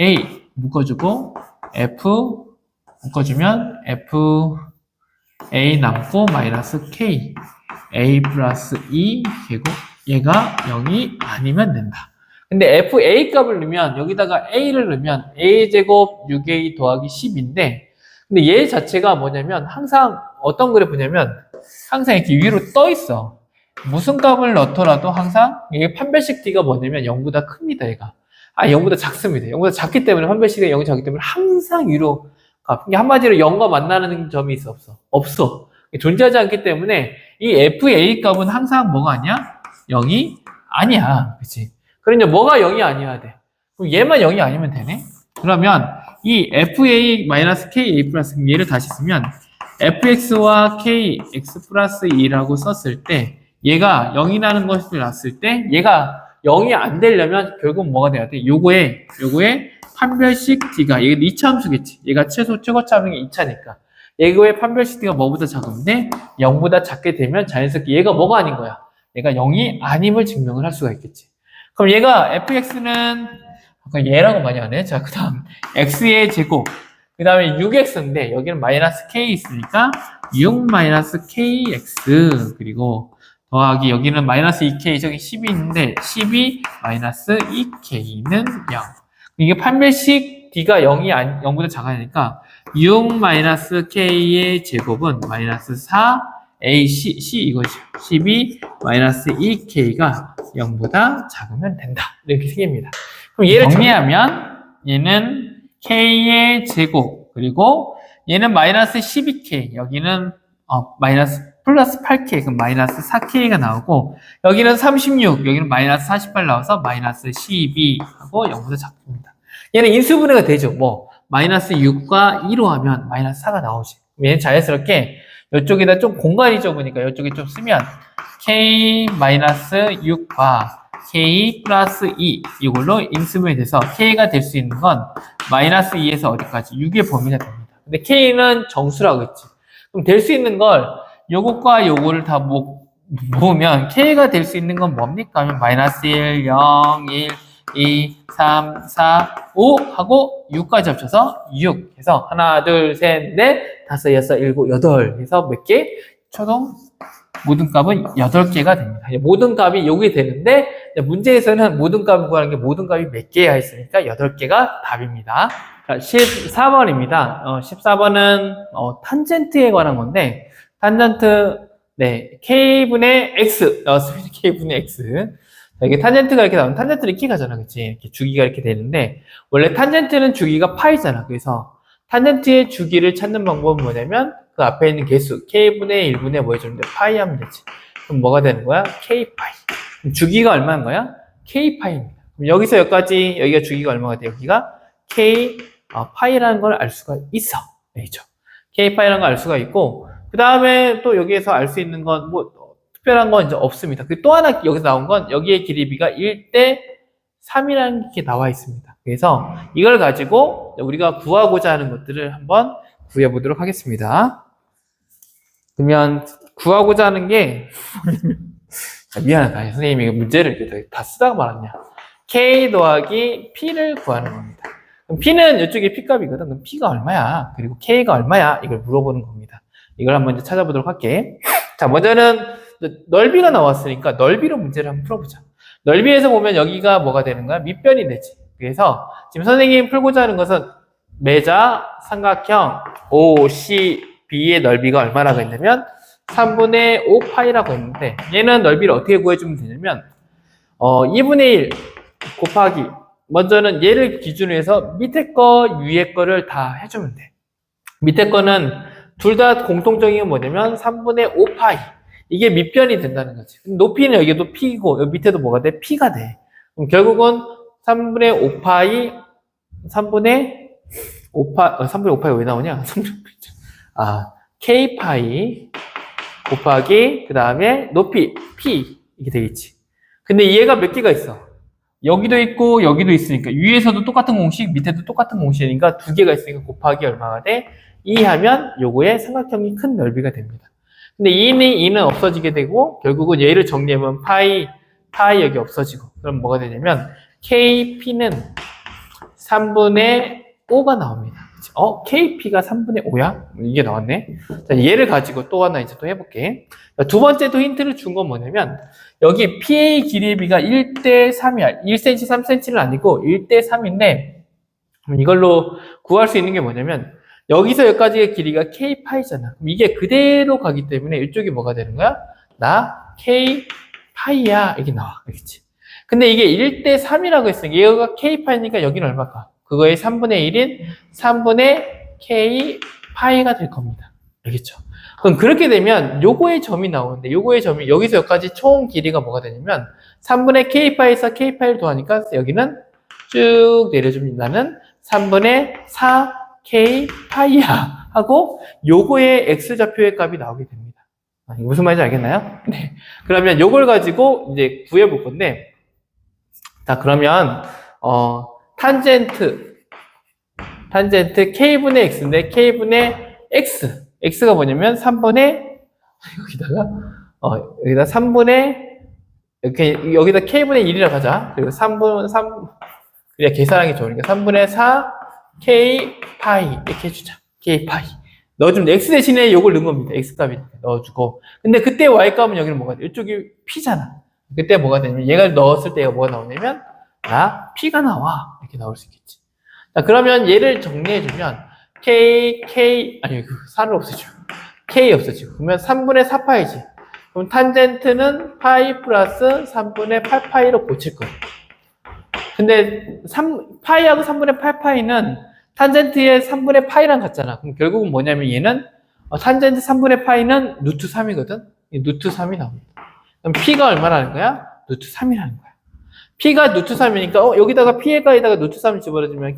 a 묶어주고 f 묶어주면 f a 남고 마이너스 k a 플러스 2 제곱 얘가 0이 아니면 된다. 근데 fa 값을 넣으면 여기다가 a를 넣으면 a 제곱 6a 더하기 10인데 근데 얘 자체가 뭐냐면 항상 어떤 그래프냐면 항상 이렇게 위로 떠 있어. 무슨 값을 넣더라도 항상 이게 판별식 d가 뭐냐면 0보다 큽니다. 얘가 0보다 작습니다. 0보다 작기 때문에 판별식이 0이 작기 때문에 항상 위로 가. 한마디로 0과 만나는 점이 있어 없어. 존재하지 않기 때문에 이 fa 값은 항상 뭐가 아니야? 0이 아니야. 그치? 그러니까 뭐가 0이 아니어야 돼. 그럼 얘만 0이 아니면 되네? 그러면 이 fa-ka 플러스 얘를 다시 쓰면 fx와 k x 플러스 2라고 썼을 때 얘가 0이라는 것을 놨을 때 얘가 0이 안 되려면 결국 뭐가 돼야 돼? 요거에 판별식 d가 얘가 2차 함수겠지. 얘가 최고차 함수가 2차니까 얘의 판별식 d가 뭐보다 작은데 0보다 작게 되면 자연스럽게 얘가 뭐가 아닌 거야? 얘가 0이 아님을 증명을 할 수가 있겠지. 그럼 얘가 fx는 아까 얘라고 많이 하네. 자, 그 다음 x의 제곱 그 다음에 6x인데 여기는 마이너스 k 있으니까 6 마이너스 kx 그리고 더하기 여기는 마이너스 2k 저기 10이 있는데 12 마이너스 2k는 0. 이게 판별식 d가 0보다 작으니까 6 마이너스 k의 제곱은 마이너스 4 ac 이거죠. 12 마이너스 2k가 0보다 작으면 된다. 이렇게 생깁니다. 그럼 얘를 정리하면 얘는 k의 제곱 그리고 얘는 마이너스 12k 여기는 마이너스 플러스 8k 그럼 마이너스 4k가 나오고 여기는 36 여기는 마이너스 48 나와서 마이너스 12 하고 0보다 작습니다. 얘는 인수분해가 되죠. 뭐 마이너스 6과 2로 하면 마이너스 4가 나오지. 얘는 자연스럽게 이쪽에다 좀 공간이 좁으니까 이쪽에 좀 쓰면 k 마이너스 6과 k 플러스 2 이걸로 인수분해 돼서 k가 될 수 있는 건 마이너스 2에서 어디까지 6의 범위가 됩니다. 근데 k는 정수라고 했지. 그럼 될 수 있는 걸 요것과 요거를 다 모으면 k가 될 수 있는 건 뭡니까? 하면 마이너스 1, 0, 1, 2, 3, 4, 5 하고 6까지 합쳐서 6 해서 하나, 둘, 셋, 넷, 다섯, 여섯, 일곱, 여덟 해서 몇 개? 초동 모든 값은 8개가 됩니다. 모든 값이 여기 되는데 문제에서는 모든 값을 구하는 게 모든 값이 몇 개야 했으니까 8개가 답입니다. 자, 14번입니다. 14번은 탄젠트에 관한 건데 탄젠트 k분의 x 나왔습니다. k분의 x 이게 탄젠트가 이렇게 나오면 탄젠트를 이렇게 가잖아. 그치? 이렇게 주기가 이렇게 되는데 원래 탄젠트는 주기가 파이잖아. 그래서 탄젠트의 주기를 찾는 방법은 뭐냐면 그 앞에 있는 개수 k분의 1분의 뭐 해주는데 파이 하면 되지. 그럼 뭐가 되는 거야? k파이. 주기가 얼마인 거야? k파이입니다. 그럼 여기서 여기까지 여기가 주기가 얼마가 돼? 여기가 k 파이라는 걸 알 수가 있어. 그죠? k파이라는 걸 알 수가 있고 그 다음에 또 여기에서 알 수 있는 건 뭐 특별한 건 이제 없습니다. 또 하나 여기서 나온 건 여기의 길이비가 1대 3이라는 게 나와 있습니다. 그래서 이걸 가지고 우리가 구하고자 하는 것들을 한번 구해보도록 하겠습니다. 그러면 구하고자 하는 게 미안하다. 선생님이 문제를 이렇게 다 쓰다가 말았냐. K 더하기 P를 구하는 겁니다. 그럼 P는 이쪽에 P값이거든. 그럼 P가 얼마야? 그리고 K가 얼마야? 이걸 물어보는 겁니다. 이걸 한번 이제 찾아보도록 할게. 자, 먼저는 넓이가 나왔으니까 넓이로 문제를 한번 풀어보자. 넓이에서 보면 여기가 뭐가 되는 거야? 밑변이 되지. 그래서 지금 선생님이 풀고자 하는 것은 매자 삼각형 OCB의 넓이가 얼마라고 했냐면 3분의 5파이라고 했는데 얘는 넓이를 어떻게 구해주면 되냐면 2분의 1 곱하기 먼저는 얘를 기준으로 해서 밑에 거 위에 거를 다 해주면 돼. 밑에 거는 둘 다 공통적인 건 뭐냐면 3분의 5파이 이게 밑변이 된다는 거지. 높이는 여기도 P이고 여기 밑에도 뭐가 돼? P가 돼. 그럼 결국은 3분의 5파이 3분의 5파이 왜 나오냐? K파이 곱하기 그 다음에 높이 P 이게 되겠지. 근데 얘가 몇 개가 있어? 여기도 있고 여기도 있으니까 위에서도 똑같은 공식 밑에도 똑같은 공식이니까 두 개가 있으니까 곱하기 얼마가 돼? 2 하면 요거의 삼각형이 큰 넓이가 됩니다. 근데 2는 없어지게 되고 결국은 얘를 정리하면 파이 여기 없어지고 그럼 뭐가 되냐면 KP는 3분의 5가 나옵니다. KP가 3분의 5야? 이게 나왔네. 자, 얘를 가지고 또 하나 이제 또 해볼게. 두 번째 또 힌트를 준 건 뭐냐면 여기 PA 길이비가 1대 3이야. 1cm, 3cm는 아니고 1대 3인데 이걸로 구할 수 있는 게 뭐냐면 여기서 여기까지의 길이가 K파이잖아. 그럼 이게 그대로 가기 때문에 이쪽이 뭐가 되는 거야? 나 K파이야. 이게 나와. 알겠지? 근데 이게 1대 3이라고 했으니까 얘가 K파이니까 여기는 얼마일까? 그거의 3분의 1인 3분의 K파이가 될 겁니다. 알겠죠? 그럼 그렇게 되면 요거의 점이 나오는데 요거의 점이 여기서 여기까지 총 길이가 뭐가 되냐면 3분의 K파이에서 K파이를 더하니까 여기는 쭉 내려주면 나는 3분의 4 K파이야 하고 요거의 X좌표의 값이 나오게 됩니다. 무슨 말인지 알겠나요? 네. 그러면 요걸 가지고 이제 구해볼 건데 자 그러면 탄젠트 K분의 X인데 K분의 X가 뭐냐면 3분의 여기다 3분의 이렇게 여기다 K분의 1이라고 하자. 그리고 3 그냥 계산하기 좋으니까 3분의 4 K파이 이렇게 해주자. K파이 넣어주면 X 대신에 요걸 넣은 겁니다. X값이 넣어주고 근데 그때 Y값은 여기는 뭐가 돼? 이쪽이 P잖아. 그때 뭐가 되냐면 얘가 넣었을 때 얘가 뭐가 나오냐면 P가 나와. 이렇게 나올 수 있겠지. 자, 그러면 얘를 정리해주면 아니, 4를 없애줘. K 없애지고. 그러면 3분의 4파이지. 그럼 탄젠트는 파이 플러스 3분의 8파이로 고칠 거예요. 근데 파이하고 3분의 8파이는 탄젠트의 3분의 파이랑 같잖아. 그럼 결국은 뭐냐면 얘는 탄젠트 3분의 파이는 루트 3이거든? 루트 3이 나옵니다. 그럼 P가 얼마라는 거야? 루트 3이라는 거야. P가 루트 3이니까 여기다가 P에다가 루트 3을 집어넣어주면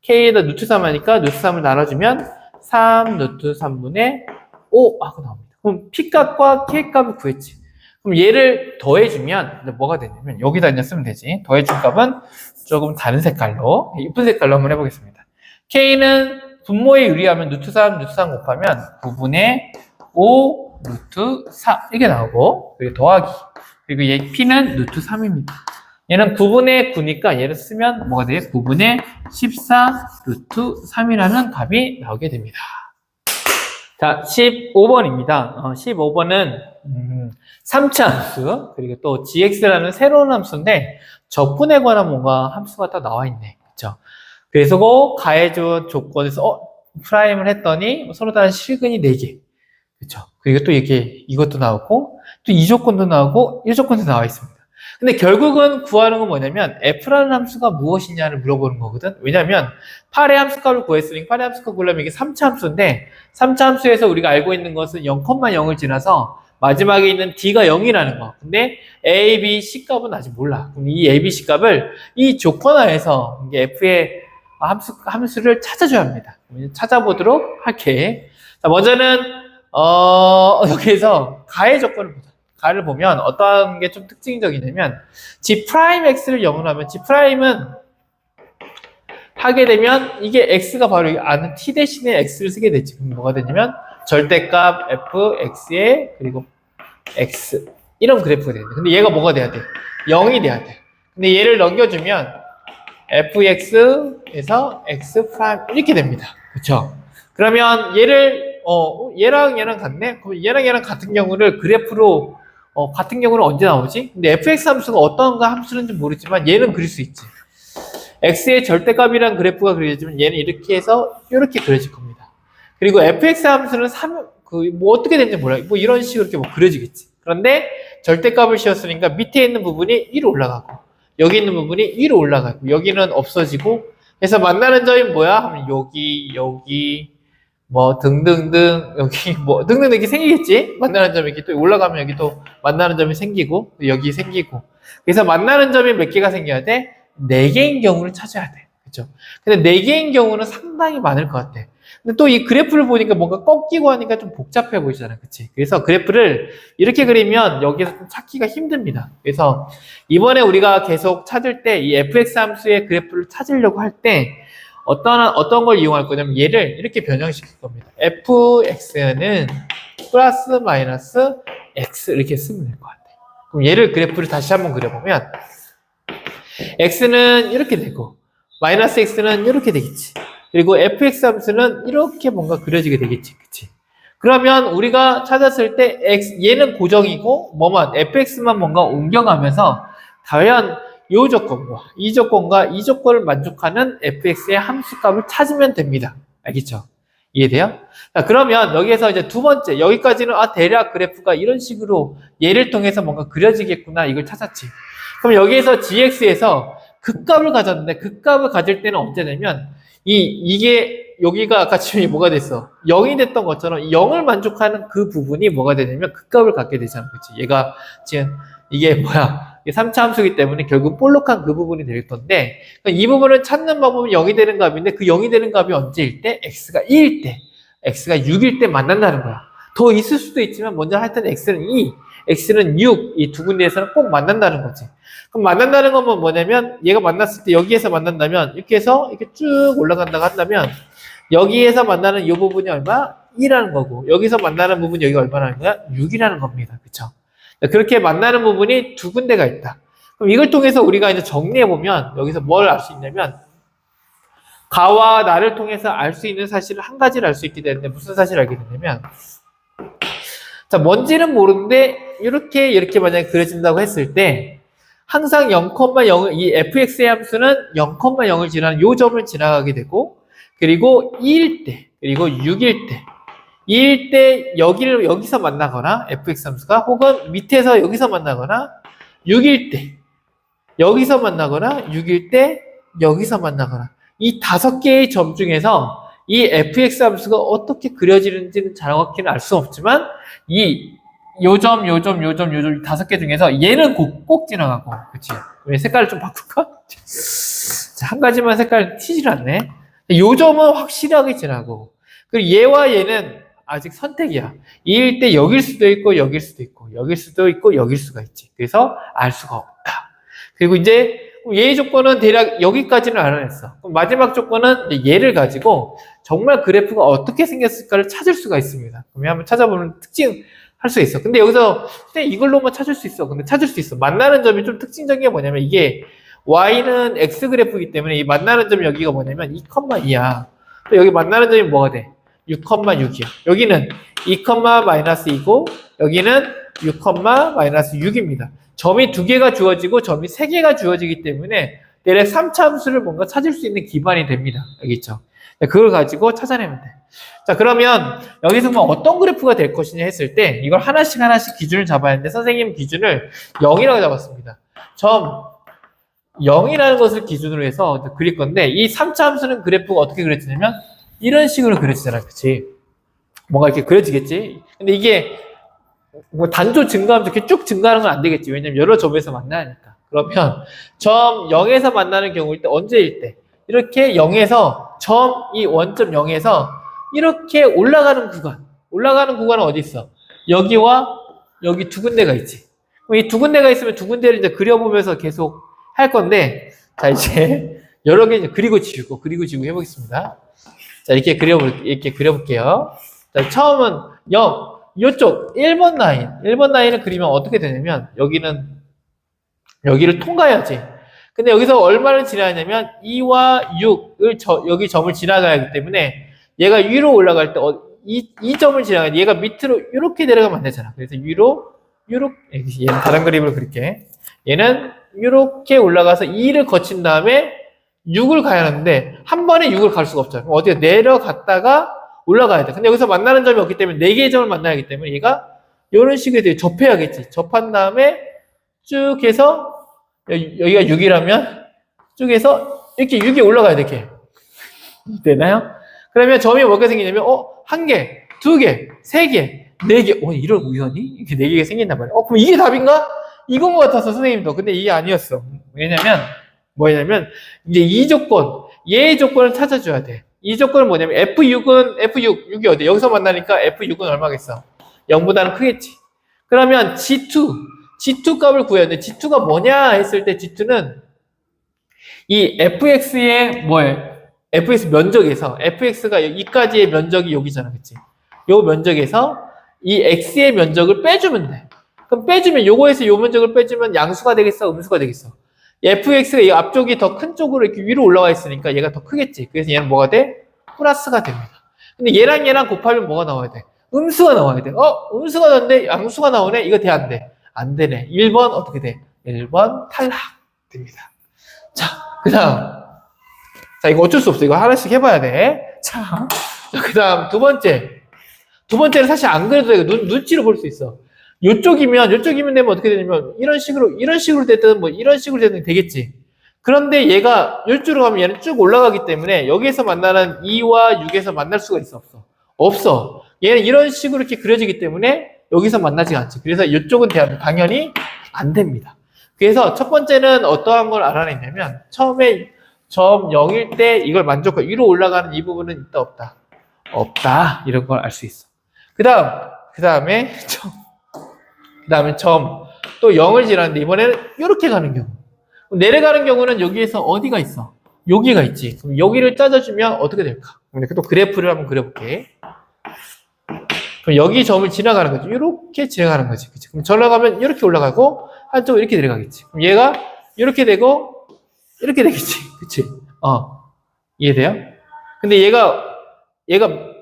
K에다 루트 3 하니까 루트 3을 나눠주면 3 루트 3분의 5 하고 나옵니다. 그럼 P값과 K값을 구했지. 그럼 얘를 더해주면 뭐가 되냐면 여기다 그냥 쓰면 되지. 더해준 값은 조금 다른 색깔로 이쁜 색깔로 한번 해보겠습니다. K는 분모에 유리하면 루트 3 곱하면 9분의 5 루트 4 이게 나오고 그리고 더하기 그리고 얘 P는 루트 3입니다. 얘는 9분의 9니까 얘를 쓰면 뭐가 돼요? 9분의 14 루트 3이라는 값이 나오게 됩니다. 자, 15번입니다. 15번은 3차 함수 그리고 또 gx라는 새로운 함수인데 적분에 관한 뭔가 함수가 딱 나와 있네. 그렇죠? 그래서 그 가해준 조건에서 프라임을 했더니 서로 다른 실근이 4개. 그렇죠? 그리고 또 이것도 나오고 또 이 조건도 나오고 이 조건도 나와 있습니다. 근데 결국은 구하는 건 뭐냐면 f라는 함수가 무엇이냐를 물어보는 거거든. 왜냐면 8의 함수값을 구했으니까 8의 함수값 구하려면 이게 3차 함수인데 3차 함수에서 우리가 알고 있는 것은 0,0을 지나서 마지막에 있는 D가 0이라는 거. 근데 A, B, C 값은 아직 몰라. 그럼 이 A, B, C 값을 이 조건하에서 이게 F의 함수를 찾아줘야 합니다. 찾아보도록 할게. 자, 먼저는, 여기에서 가의 조건을 보자. 가를 보면 어떤 게 좀 특징적이냐면, G'X를 0으로 하면 G'은 하게 되면 이게 X가 바로 아는 T 대신에 X를 쓰게 되지. 그럼 뭐가 되냐면, 절대값 fx에 그리고 x 이런 그래프가 돼야 돼. 근데 얘가 뭐가 돼야 돼? 0이 돼야 돼. 근데 얘를 넘겨주면 fx에서 x 프라임 이렇게 됩니다. 그렇죠? 그러면 얘를 얘랑 얘랑 같네? 그럼 얘랑 얘랑 같은 경우를 그래프로 같은 경우는 언제 나오지? 근데 fx 함수가 어떤 함수인지 모르지만 얘는 그릴 수 있지. x의 절대값이란 그래프가 그려지면 얘는 이렇게 해서 이렇게 그려질 겁니다. 그리고 fx 함수는 뭐 어떻게 되는지 몰라요. 뭐 이런 식으로 이렇게 뭐 그려지겠지. 그런데 절대값을 씌웠으니까 밑에 있는 부분이 위로 올라가고, 여기 있는 부분이 위로 올라가고, 여기는 없어지고, 그래서 만나는 점이 뭐야? 하면 여기, 뭐 등등등, 여기 뭐 등등등 이렇게 생기겠지? 만나는 점이 이렇게 또 올라가면 여기 또 만나는 점이 생기고, 여기 생기고. 그래서 만나는 점이 몇 개가 생겨야 돼? 4개인 경우를 찾아야 돼. 그죠? 근데 4개인 경우는 상당히 많을 것 같아. 근데 또 이 그래프를 보니까 뭔가 꺾이고 하니까 좀 복잡해 보이잖아. 그치? 그래서 그래프를 이렇게 그리면 여기서 좀 찾기가 힘듭니다. 그래서 이번에 우리가 계속 찾을 때 이 fx 함수의 그래프를 찾으려고 할 때 어떤 걸 이용할 거냐면 얘를 이렇게 변형시킬 겁니다. fx는 플러스 마이너스 x 이렇게 쓰면 될 것 같아요. 그럼 얘를 그래프를 다시 한번 그려보면 x는 이렇게 되고 마이너스 x는 이렇게 되겠지. 그리고 fx 함수는 이렇게 뭔가 그려지게 되겠지. 그치? 그러면 우리가 찾았을 때 얘는 고정이고 뭐만 fx만 뭔가 옮겨가면서 과연 이 조건과 이 조건과 이 조건을 만족하는 fx의 함수값을 찾으면 됩니다. 알겠죠? 이해돼요? 자, 그러면 여기에서 이제 두 번째, 여기까지는 대략 그래프가 이런 식으로 얘를 통해서 뭔가 그려지겠구나 이걸 찾았지. 그럼 여기에서 gx에서 극값을 가졌는데 극값을 가질 때는 언제 되면 이게 여기가 아까 지금 뭐가 됐어? 0이 됐던 것처럼 0을 만족하는 그 부분이 뭐가 되냐면 극값을 갖게 되잖아. 그치? 얘가 지금 이게 뭐야? 이게 3차 함수이기 때문에 결국 볼록한 그 부분이 될 건데 이 부분을 찾는 방법은 0이 되는 값인데 그 0이 되는 값이 언제일 때? x가 2일 때, x가 6일 때 만난다는 거야. 더 있을 수도 있지만 먼저 하여튼 x는 2, x는 6 이 두 군데에서는 꼭 만난다는 거지. 그럼 만난다는 건 뭐냐면 얘가 만났을 때 여기에서 만난다면 이렇게 해서 이렇게 쭉 올라간다고 한다면 여기에서 만나는 이 부분이 얼마? 2라는 거고 여기서 만나는 부분이 여기가 얼마라는 거야? 6이라는 겁니다. 그쵸? 그렇게 만나는 부분이 두 군데가 있다. 그럼 이걸 통해서 우리가 이제 정리해보면 여기서 뭘 알 수 있냐면 가와 나를 통해서 알 수 있는 사실을 한 가지를 알 수 있게 되는데 무슨 사실을 알게 되냐면 자, 뭔지는 모르는데 이렇게 만약에 그려진다고 했을 때 항상 0,0을 이 fx의 함수는 0,0을 지나는 요 점을 지나가게 되고 그리고 2일 때 그리고 6일 때 2일 때 여기서 만나거나 fx 함수가 혹은 밑에서 여기서 만나거나 6일 때 여기서 만나거나 6일 때 여기서 만나거나 이 5개의 점 중에서 이 fx 함수가 어떻게 그려지는지는 정확히는 알 수 없지만 요점 5개 중에서 얘는 꼭 지나가고 그치? 왜 색깔을 좀 바꿀까? 자, 한 가지만 색깔 튀질 않네. 요점은 확실하게 지나고 그리고 얘와 얘는 아직 선택이야. 2일 때 여길 수도 있고 여길 수도 있고 여길 수도 있고 여길 수가 있지. 그래서 알 수가 없다. 그리고 이제 얘의 조건은 대략 여기까지는 알아냈어. 그럼 마지막 조건은 얘를 가지고 정말 그래프가 어떻게 생겼을까를 찾을 수가 있습니다. 그러면 한번 찾아보면 할 수 있어. 근데 여기서 그냥 이걸로만 찾을 수 있어. 근데 찾을 수 있어. 만나는 점이 좀 특징적인 게 뭐냐면 이게 y는 x 그래프이기 때문에 이 만나는 점이 여기가 뭐냐면 2,2야. 또 여기 만나는 점이 뭐가 돼? 6,6이야. 여기는 2,-2고 여기는 6,-6입니다. 점이 2개가 주어지고 점이 3개가 주어지기 때문에 대략 3차 함수를 뭔가 찾을 수 있는 기반이 됩니다. 알겠죠? 그걸 가지고 찾아내면 돼. 자, 그러면 여기서 뭐 어떤 그래프가 될 것이냐 했을 때 이걸 하나씩 기준을 잡아야 하는데 선생님 기준을 0이라고 잡았습니다. 점 0이라는 것을 기준으로 해서 그릴 건데 이 3차 함수는 그래프가 어떻게 그려지냐면 이런 식으로 그려지잖아. 그치? 뭔가 이렇게 그려지겠지? 근데 이게 뭐 단조 증가하면서 이렇게 쭉 증가하는 건 안 되겠지. 왜냐면 여러 점에서 만나니까. 그러면 점 0에서 만나는 경우일 때 언제일 때 이렇게 0에서 이 원점 0에서 이렇게 올라가는 구간은 어디 있어? 여기와 여기 두 군데가 있지. 그럼 이 두 군데가 있으면 두 군데를 이제 그려보면서 계속 할 건데, 자, 이제 여러 개 이제 그리고 지우고 해보겠습니다. 자, 이렇게 그려볼게요. 자, 처음은 0, 이쪽 1번 라인을 그리면 어떻게 되냐면, 여기를 통과해야지. 근데 여기서 얼마를 지나냐면 2와 6을 여기 점을 지나가야 하기 때문에 얘가 위로 올라갈 때 이 점을 지나가야 돼. 얘가 밑으로 이렇게 내려가면 안 되잖아. 그래서 위로 얘는 다른 그림으로 그릴게. 얘는 이렇게 올라가서 2를 거친 다음에 6을 가야 하는데 한 번에 6을 갈 수가 없잖아. 어디가 내려갔다가 올라가야 돼. 근데 여기서 만나는 점이 없기 때문에 4개의 점을 만나야 하기 때문에 얘가 이런 식으로 되게 접해야겠지. 접한 다음에 쭉 해서 여기가 6이라면 쭉 해서 이렇게 6이 올라가야 돼. 이렇게. 되나요? 그러면 점이 뭐가 생기냐면 1개, 2개, 3개, 4개. 이런 우연히 이렇게 4개가 생긴단 말이야. 그럼 이게 답인가? 이건 것 같았어, 선생님도. 근데 이게 아니었어. 뭐냐면 이제 이 조건, 얘의 조건을 찾아줘야 돼. 이 조건은 뭐냐면 F6이 어디? 여기서 만나니까 F6은 얼마겠어? 0보다는 크겠지. 그러면 G2 값을 구해야 돼. G2가 뭐냐 했을 때 G2는 이 fx의 fx 면적에서 fx가 이까지의 면적이 여기잖아, 그치? 요 면적에서 이 x의 면적을 빼주면 돼. 그럼 빼주면 요거에서 요 면적을 빼주면 양수가 되겠어, 음수가 되겠어? fx가 이 앞쪽이 더 큰 쪽으로 이렇게 위로 올라가 있으니까 얘가 더 크겠지. 그래서 얘는 뭐가 돼? 플러스가 됩니다. 근데 얘랑 곱하면 뭐가 나와야 돼? 음수가 나와야 돼. 음수가 나왔는데 양수가 나오네? 이거 돼, 안 돼? 안 되네. 1번 어떻게 돼? 1번 탈락 됩니다. 자, 그 다음. 자, 이거 어쩔 수 없어. 이거 하나씩 해봐야 돼. 자, 그 다음 두 번째는 사실 안 그래도 돼. 눈치로 볼 수 있어. 요쪽이면 되면 어떻게 되냐면, 이런 식으로 됐든, 이런 식으로 됐든 되겠지. 그런데 얘가 요쪽으로 가면 얘는 쭉 올라가기 때문에, 여기에서 만나는 2와 6에서 만날 수가 있어, 없어? 없어. 얘는 이런 식으로 이렇게 그려지기 때문에, 여기서 만나지가 않지. 그래서 이쪽은 당연히 안 됩니다. 그래서 첫 번째는 어떠한 걸 알아냈냐면, 처음에 점 0일 때 이걸 만족하고 위로 올라가는 이 부분은 있다, 없다? 없다. 이런 걸 알 수 있어. 그 다음에 점 또 0을 지나는데 이번에는 이렇게 가는 경우. 내려가는 경우는 여기에서 어디가 있어? 여기가 있지. 그럼 여기를 짜줘주면 어떻게 될까? 또 그래프를 한번 그려볼게. 그럼 여기 점을 지나가는 거지. 이렇게 지나가는 거지. 그치? 그럼 전화가면 이렇게 올라가고 한쪽으로 이렇게 내려가겠지. 그럼 얘가 이렇게 되고 이렇게 되겠지. 그치? 이해돼요? 근데 얘가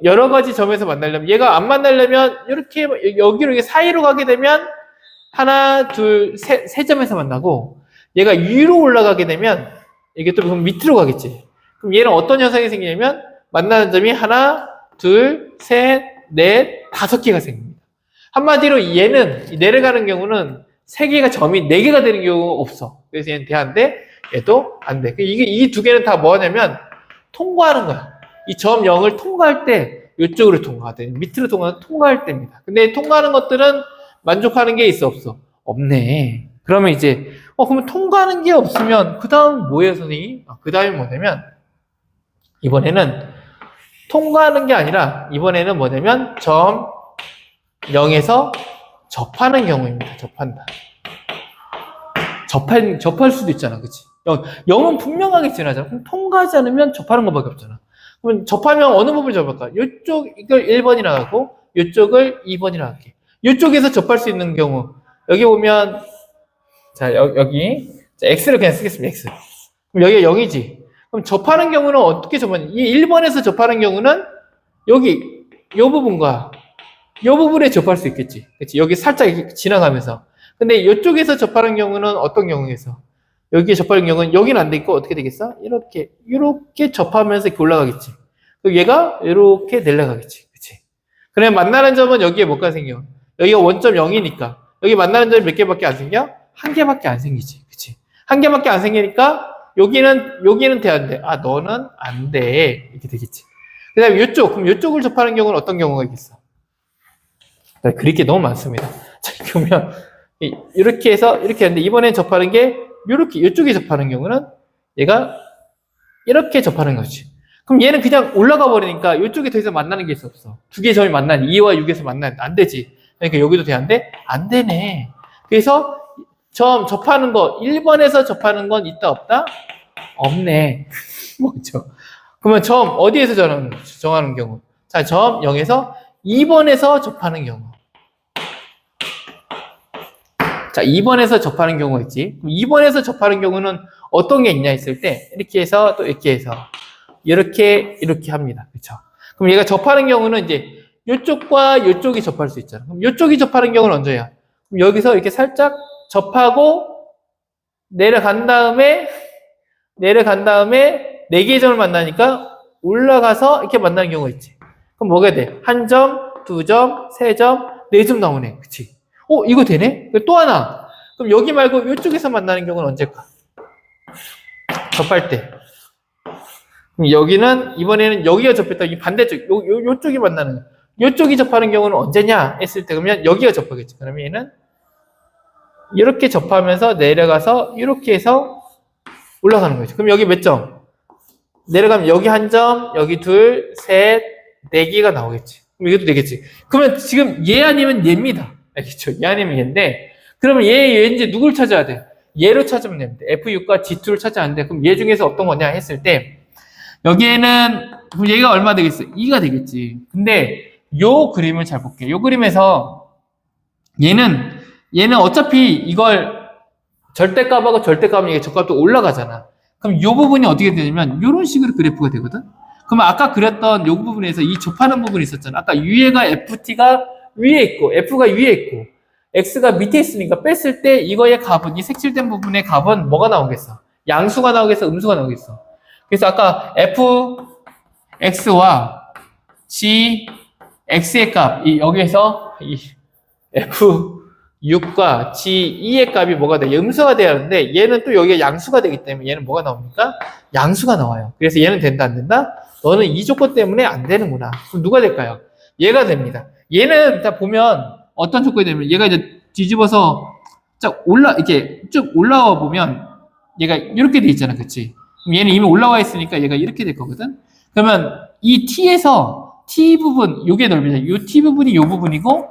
여러 가지 점에서 만나려면, 얘가 안 만나려면, 이렇게, 여기로 이렇게 사이로 가게 되면, 하나, 둘, 세 점에서 만나고, 얘가 위로 올라가게 되면, 이게 또 그럼 밑으로 가겠지. 그럼 얘는 어떤 현상이 생기냐면, 만나는 점이 하나, 둘, 셋, 넷, 5개가 생깁니다. 한마디로 얘는, 내려가는 경우는 3개가 점이 4개가 되는 경우가 없어. 그래서 얘는 돼, 안 돼? 얘도 안 돼. 이 두 개는 다 뭐냐면, 통과하는 거야. 이 점 0을 통과할 때 이쪽으로 통과하든 밑으로 통과할 때입니다. 근데 통과하는 것들은 만족하는 게 있어, 없어? 없네. 그러면 이제 그러면 통과하는 게 없으면 그 다음 뭐예요, 선생님? 그 다음이 뭐냐면 이번에는 통과하는 게 아니라 이번에는 뭐냐면 점 0에서 접하는 경우입니다. 접할 수도 있잖아, 그치? 0은 분명하게 지나잖아. 그럼 통과하지 않으면 접하는 것밖에 없잖아. 그럼 접하면 어느 부분을 접할까? 이쪽, 이걸 1번이라 하고, 이쪽을 2번이라 할게. 이쪽에서 접할 수 있는 경우, 여기 보면, 자, 여기, 자, X를 그냥 쓰겠습니다, X. 그럼 여기가 0이지. 그럼 접하는 경우는 어떻게 접하냐? 이 1번에서 접하는 경우는, 여기, 요 부분과, 요 부분에 접할 수 있겠지. 그치? 여기 살짝 이렇게 지나가면서. 근데 이쪽에서 접하는 경우는 어떤 경우에서? 여기에 접하는 경우는 여기는 안 돼 있고 어떻게 되겠어? 이렇게 접하면서 이렇게 올라가겠지. 그리고 얘가 이렇게 내려가겠지. 그치? 그러면 만나는 점은 여기에 뭐가 생겨? 여기가 원점 0이니까. 여기 만나는 점이 몇 개밖에 안 생겨? 1개밖에 안 생기지. 그치? 1개밖에 안 생기니까 여기는 돼, 안 돼? 너는 안 돼. 이렇게 되겠지. 그 다음에 그럼 이쪽을 접하는 경우는 어떤 경우가 있겠어? 그릴 게 너무 많습니다. 자, 이렇게 보면 이렇게 해서 이렇게 하는데 이번엔 접하는 게 이렇게 이쪽에 접하는 경우는 얘가 이렇게 접하는 거지. 그럼 얘는 그냥 올라가 버리니까 이쪽에 더 이상 만나는 게 없어. 두 개의 점이 만나는 2와 6에서 만나는 안 되지. 그러니까 여기도 되는데 안 되네. 그래서 점 접하는 거 1번에서 접하는 건 있다 없다? 없네. 뭐죠? 그러면 점 어디에서 정하는 경우? 자, 점 0에서 2번에서 접하는 경우. 자, 2번에서 접하는 경우가 있지. 그럼 2번에서 접하는 경우는 어떤 게 있냐 했을 때 이렇게 해서 또 이렇게 해서 이렇게 합니다. 그렇죠? 그럼 얘가 접하는 경우는 이제 이쪽과 이쪽이 접할 수 있잖아. 그럼 이쪽이 접하는 경우는 언제야? 그럼 여기서 이렇게 살짝 접하고 내려간 다음에 네 개의 점을 만나니까 올라가서 이렇게 만나는 경우가 있지. 그럼 뭐가 돼? 한 점, 두 점, 세 점, 네 점 나오네. 그치? 이거 되네? 또 하나. 그럼 여기 말고 이쪽에서 만나는 경우는 언제일까? 접할 때. 그럼 여기는, 이번에는 여기가 접했다. 이 반대쪽, 요쪽이 만나는, 요쪽이 접하는 경우는 언제냐? 했을 때, 그러면 여기가 접하겠지. 그러면 얘는 이렇게 접하면서 내려가서 이렇게 해서 올라가는 거죠. 그럼 여기 몇 점? 내려가면 여기 한 점, 여기 둘, 셋, 네 개가 나오겠지. 그럼 이것도 되겠지. 그러면 지금 얘 아니면 얘입니다. 알겠죠? 얘 아니면 얘인데, 그러면 얘인지 누굴 찾아야 돼? 얘로 찾으면 됩니다. F6과 G2를 찾아야 하는데, 그럼 얘 중에서 어떤 거냐 했을 때, 여기에는, 그럼 얘가 얼마 되겠어? 2가 되겠지. 근데, 요 그림을 잘 볼게요. 요 그림에서, 얘는 어차피 이걸 절대값하고 절대값은 이게 적값도 올라가잖아. 그럼 요 부분이 어떻게 되냐면, 요런 식으로 그래프가 되거든? 그러면 아까 그렸던 요 부분에서 이 접하는 부분이 있었잖아. 아까 위에가 FT가 위에 있고, F가 위에 있고, X가 밑에 있으니까 뺐을 때 이거의 값은, 이 색칠된 부분의 값은 뭐가 나오겠어? 양수가 나오겠어? 음수가 나오겠어? 그래서 아까 Fx와 Gx의 값, 여기에서 이 F6과 G2의 값이 뭐가 돼? 음수가 돼야 하는데, 얘는 또 여기가 양수가 되기 때문에 얘는 뭐가 나옵니까? 양수가 나와요. 그래서 얘는 된다, 안 된다? 너는 이 조건 때문에 안 되는구나. 그럼 누가 될까요? 얘가 됩니다. 얘는 다 보면 어떤 조건이 되면 얘가 이제 뒤집어서 이렇게 쭉 올라와 보면 얘가 이렇게 돼 있잖아. 그치? 그럼 얘는 이미 올라와 있으니까 얘가 이렇게 될 거거든? 그러면 이 T에서 T 부분, 요게 넓이죠. 요 T 부분이 요 부분이고,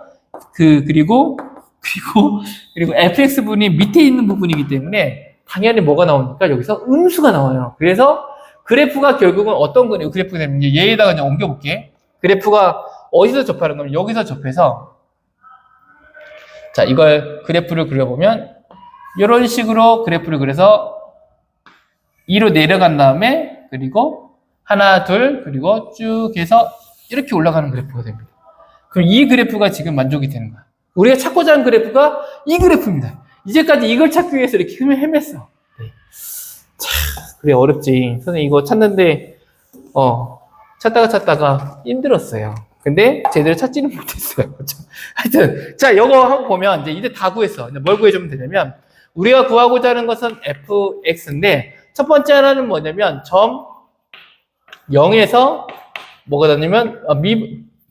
그리고 FX 부분이 밑에 있는 부분이기 때문에 당연히 뭐가 나오니까 여기서 음수가 나와요. 그래서 그래프가 결국은 어떤 거냐, 그래프가 되면 얘에다가 그냥 옮겨볼게. 그래프가 어디서 접하는 거면 여기서 접해서, 자, 이걸 그래프를 그려보면 이런 식으로 그래프를 그려서 2로 내려간 다음에 그리고 하나, 둘, 그리고 쭉 해서 이렇게 올라가는 그래프가 됩니다. 그럼 이 그래프가 지금 만족이 되는 거야. 우리가 찾고자 하는 그래프가 이 그래프입니다. 이제까지 이걸 찾기 위해서 이렇게 헤맸어. 네. 참, 그래, 어렵지. 선생님 이거 찾는데, 찾다가 힘들었어요. 근데 제대로 찾지는 못했어요. 하여튼, 자, 요거 한번 보면 이제 다 구했어. 이제 뭘 구해주면 되냐면, 우리가 구하고자 하는 것은 fx인데, 첫 번째 하나는 뭐냐면, 점 0에서 뭐가 되냐면,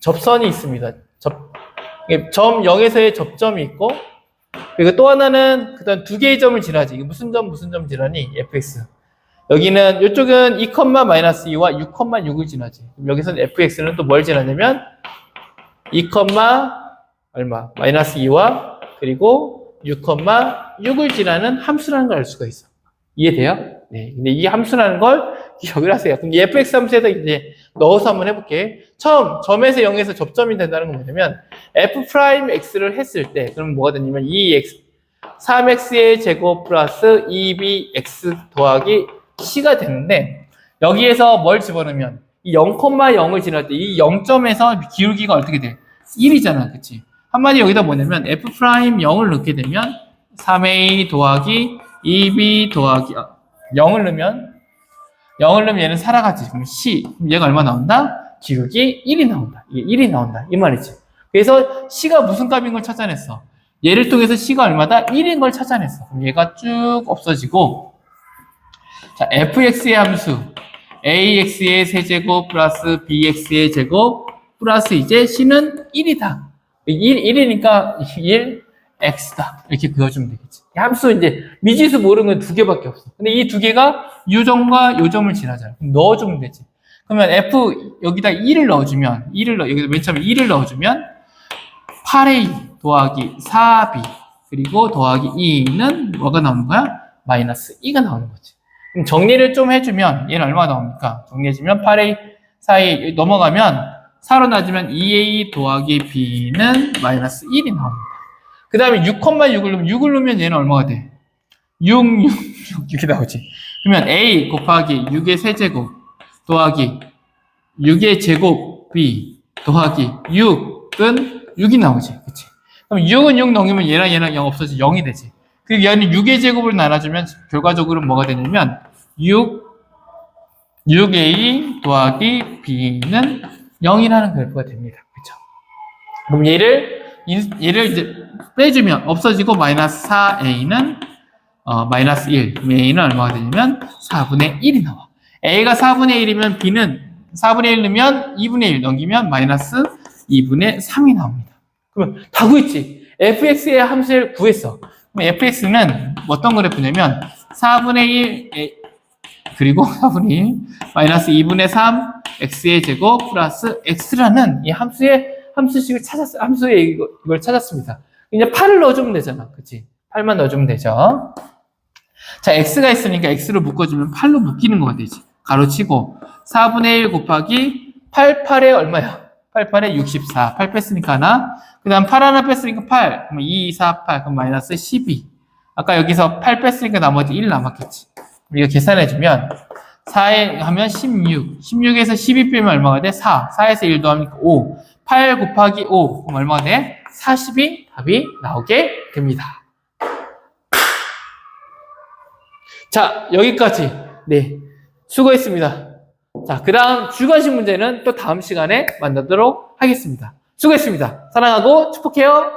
접선이 있습니다. 점 0에서의 접점이 있고, 그리고 또 하나는 그다음 두 개의 점을 지나지. 이게 무슨 점 지나니? fx. 여기는 이쪽은 2,-2와 6,6을 지나지. 여기서는 fx는 또 뭘 지나냐면 2, 얼마? -2와 그리고 6,6을 지나는 함수라는 걸 알 수가 있어. 이해돼요? 네. 근데 이 함수라는 걸 기억을 하세요. 그럼 이 fx 함수에다 이제 넣어서 한번 해볼게. 처음 점에서 0에서 접점이 된다는 건 뭐냐면 f'x를 했을 때 그럼 뭐가 되냐면 2x 3x의 제곱 플러스 2bx 더하기 c가 되는데 여기에서 뭘 집어넣으면 이 0,0을 지날 때 이 0점에서 기울기가 어떻게 돼? 1이잖아. 그치? 한마디로 여기다 뭐냐면 f'0을 넣게 되면 3a 더하기 2b 더하기 0을 넣으면 얘는 살아가지. 그럼 c. 그럼 얘가 얼마 나온다? 기울기 1이 나온다. 이게 1이 나온다. 이 말이지. 그래서 c가 무슨 값인 걸 찾아냈어? 얘를 통해서 c가 얼마다? 1인 걸 찾아냈어. 그럼 얘가 쭉 없어지고 자, fx의 함수 ax의 세제곱 플러스 bx의 제곱 플러스 이제 c는 1이다. 1이니까 1, x다. 이렇게 그어주면 되겠지. 이 함수 이제 미지수 모르는 건 두 개밖에 없어. 근데 이 두 개가 요점과 요점을 지나잖아. 그럼 넣어주면 되지. 그러면 f 여기다 2를 넣어주면 여기다 맨 처음에 2를 넣어주면 8a 더하기 4b 그리고 더하기 2는 뭐가 나오는 거야? 마이너스 2가 나오는 거지. 그럼 정리를 좀 해주면 얘는 얼마 나옵니까? 정리해주면 8a 4a 넘어가면 4로 나누면 2a 더하기 b는 마이너스 1이 나옵니다. 그 다음에 6,6을 넣으면 얘는 얼마가 돼? 6 이렇게 나오지. 그러면 a 곱하기 6의 세제곱 더하기 6의 제곱 b 더하기 6은 6이 나오지. 그치? 그럼 6은 6 넘기면 얘랑 0 없어져 0이 되지. 그리고 얘는 6의 제곱을 나눠주면 결과적으로 뭐가 되냐면 6a 더하기 b는 0이라는 그래프가 됩니다. 그렇죠? 그럼 얘를 이제 빼주면 없어지고 마이너스 4a는 마이너스 1. 그럼 a는 얼마가 되냐면 4분의 1이 나와. a가 4분의 1이면 b는 4분의 1 넣으면 2분의 1 넘기면 마이너스 2분의 3이 나옵니다. 그러면 다 구했지. fx의 함수를 구했어. 그럼 fx는 어떤 그래프냐면 4분의 1 그리고 4분의 1 마이너스 2분의 3 x의 제곱 플러스 x라는 이 함수식을 찾았어요. 함수의 이걸 찾았습니다. 이제 8을 넣어주면 되잖아. 그치? 8만 넣어주면 되죠. 자, x가 있으니까 x로 묶어주면 8로 묶이는 거가 되지. 가로치고 4분의 1 곱하기 8에 얼마야? 8에 64. 8 뺐으니까 하나. 그 다음 8 하나 뺐으니까 8. 그럼 2, 4, 8. 그럼 마이너스 12. 아까 여기서 8 뺐으니까 나머지 1 남았겠지. 우리가 계산해주면 4에 하면 16. 16에서 12 빼면 얼마가 돼? 4. 4에서 1 더하니까 5. 8 곱하기 5. 그럼 얼마가 돼? 40이 답이 나오게 됩니다. 자, 여기까지. 네. 수고했습니다. 자, 그 다음 주관식 문제는 또 다음 시간에 만나도록 하겠습니다. 수고했습니다. 사랑하고 축복해요.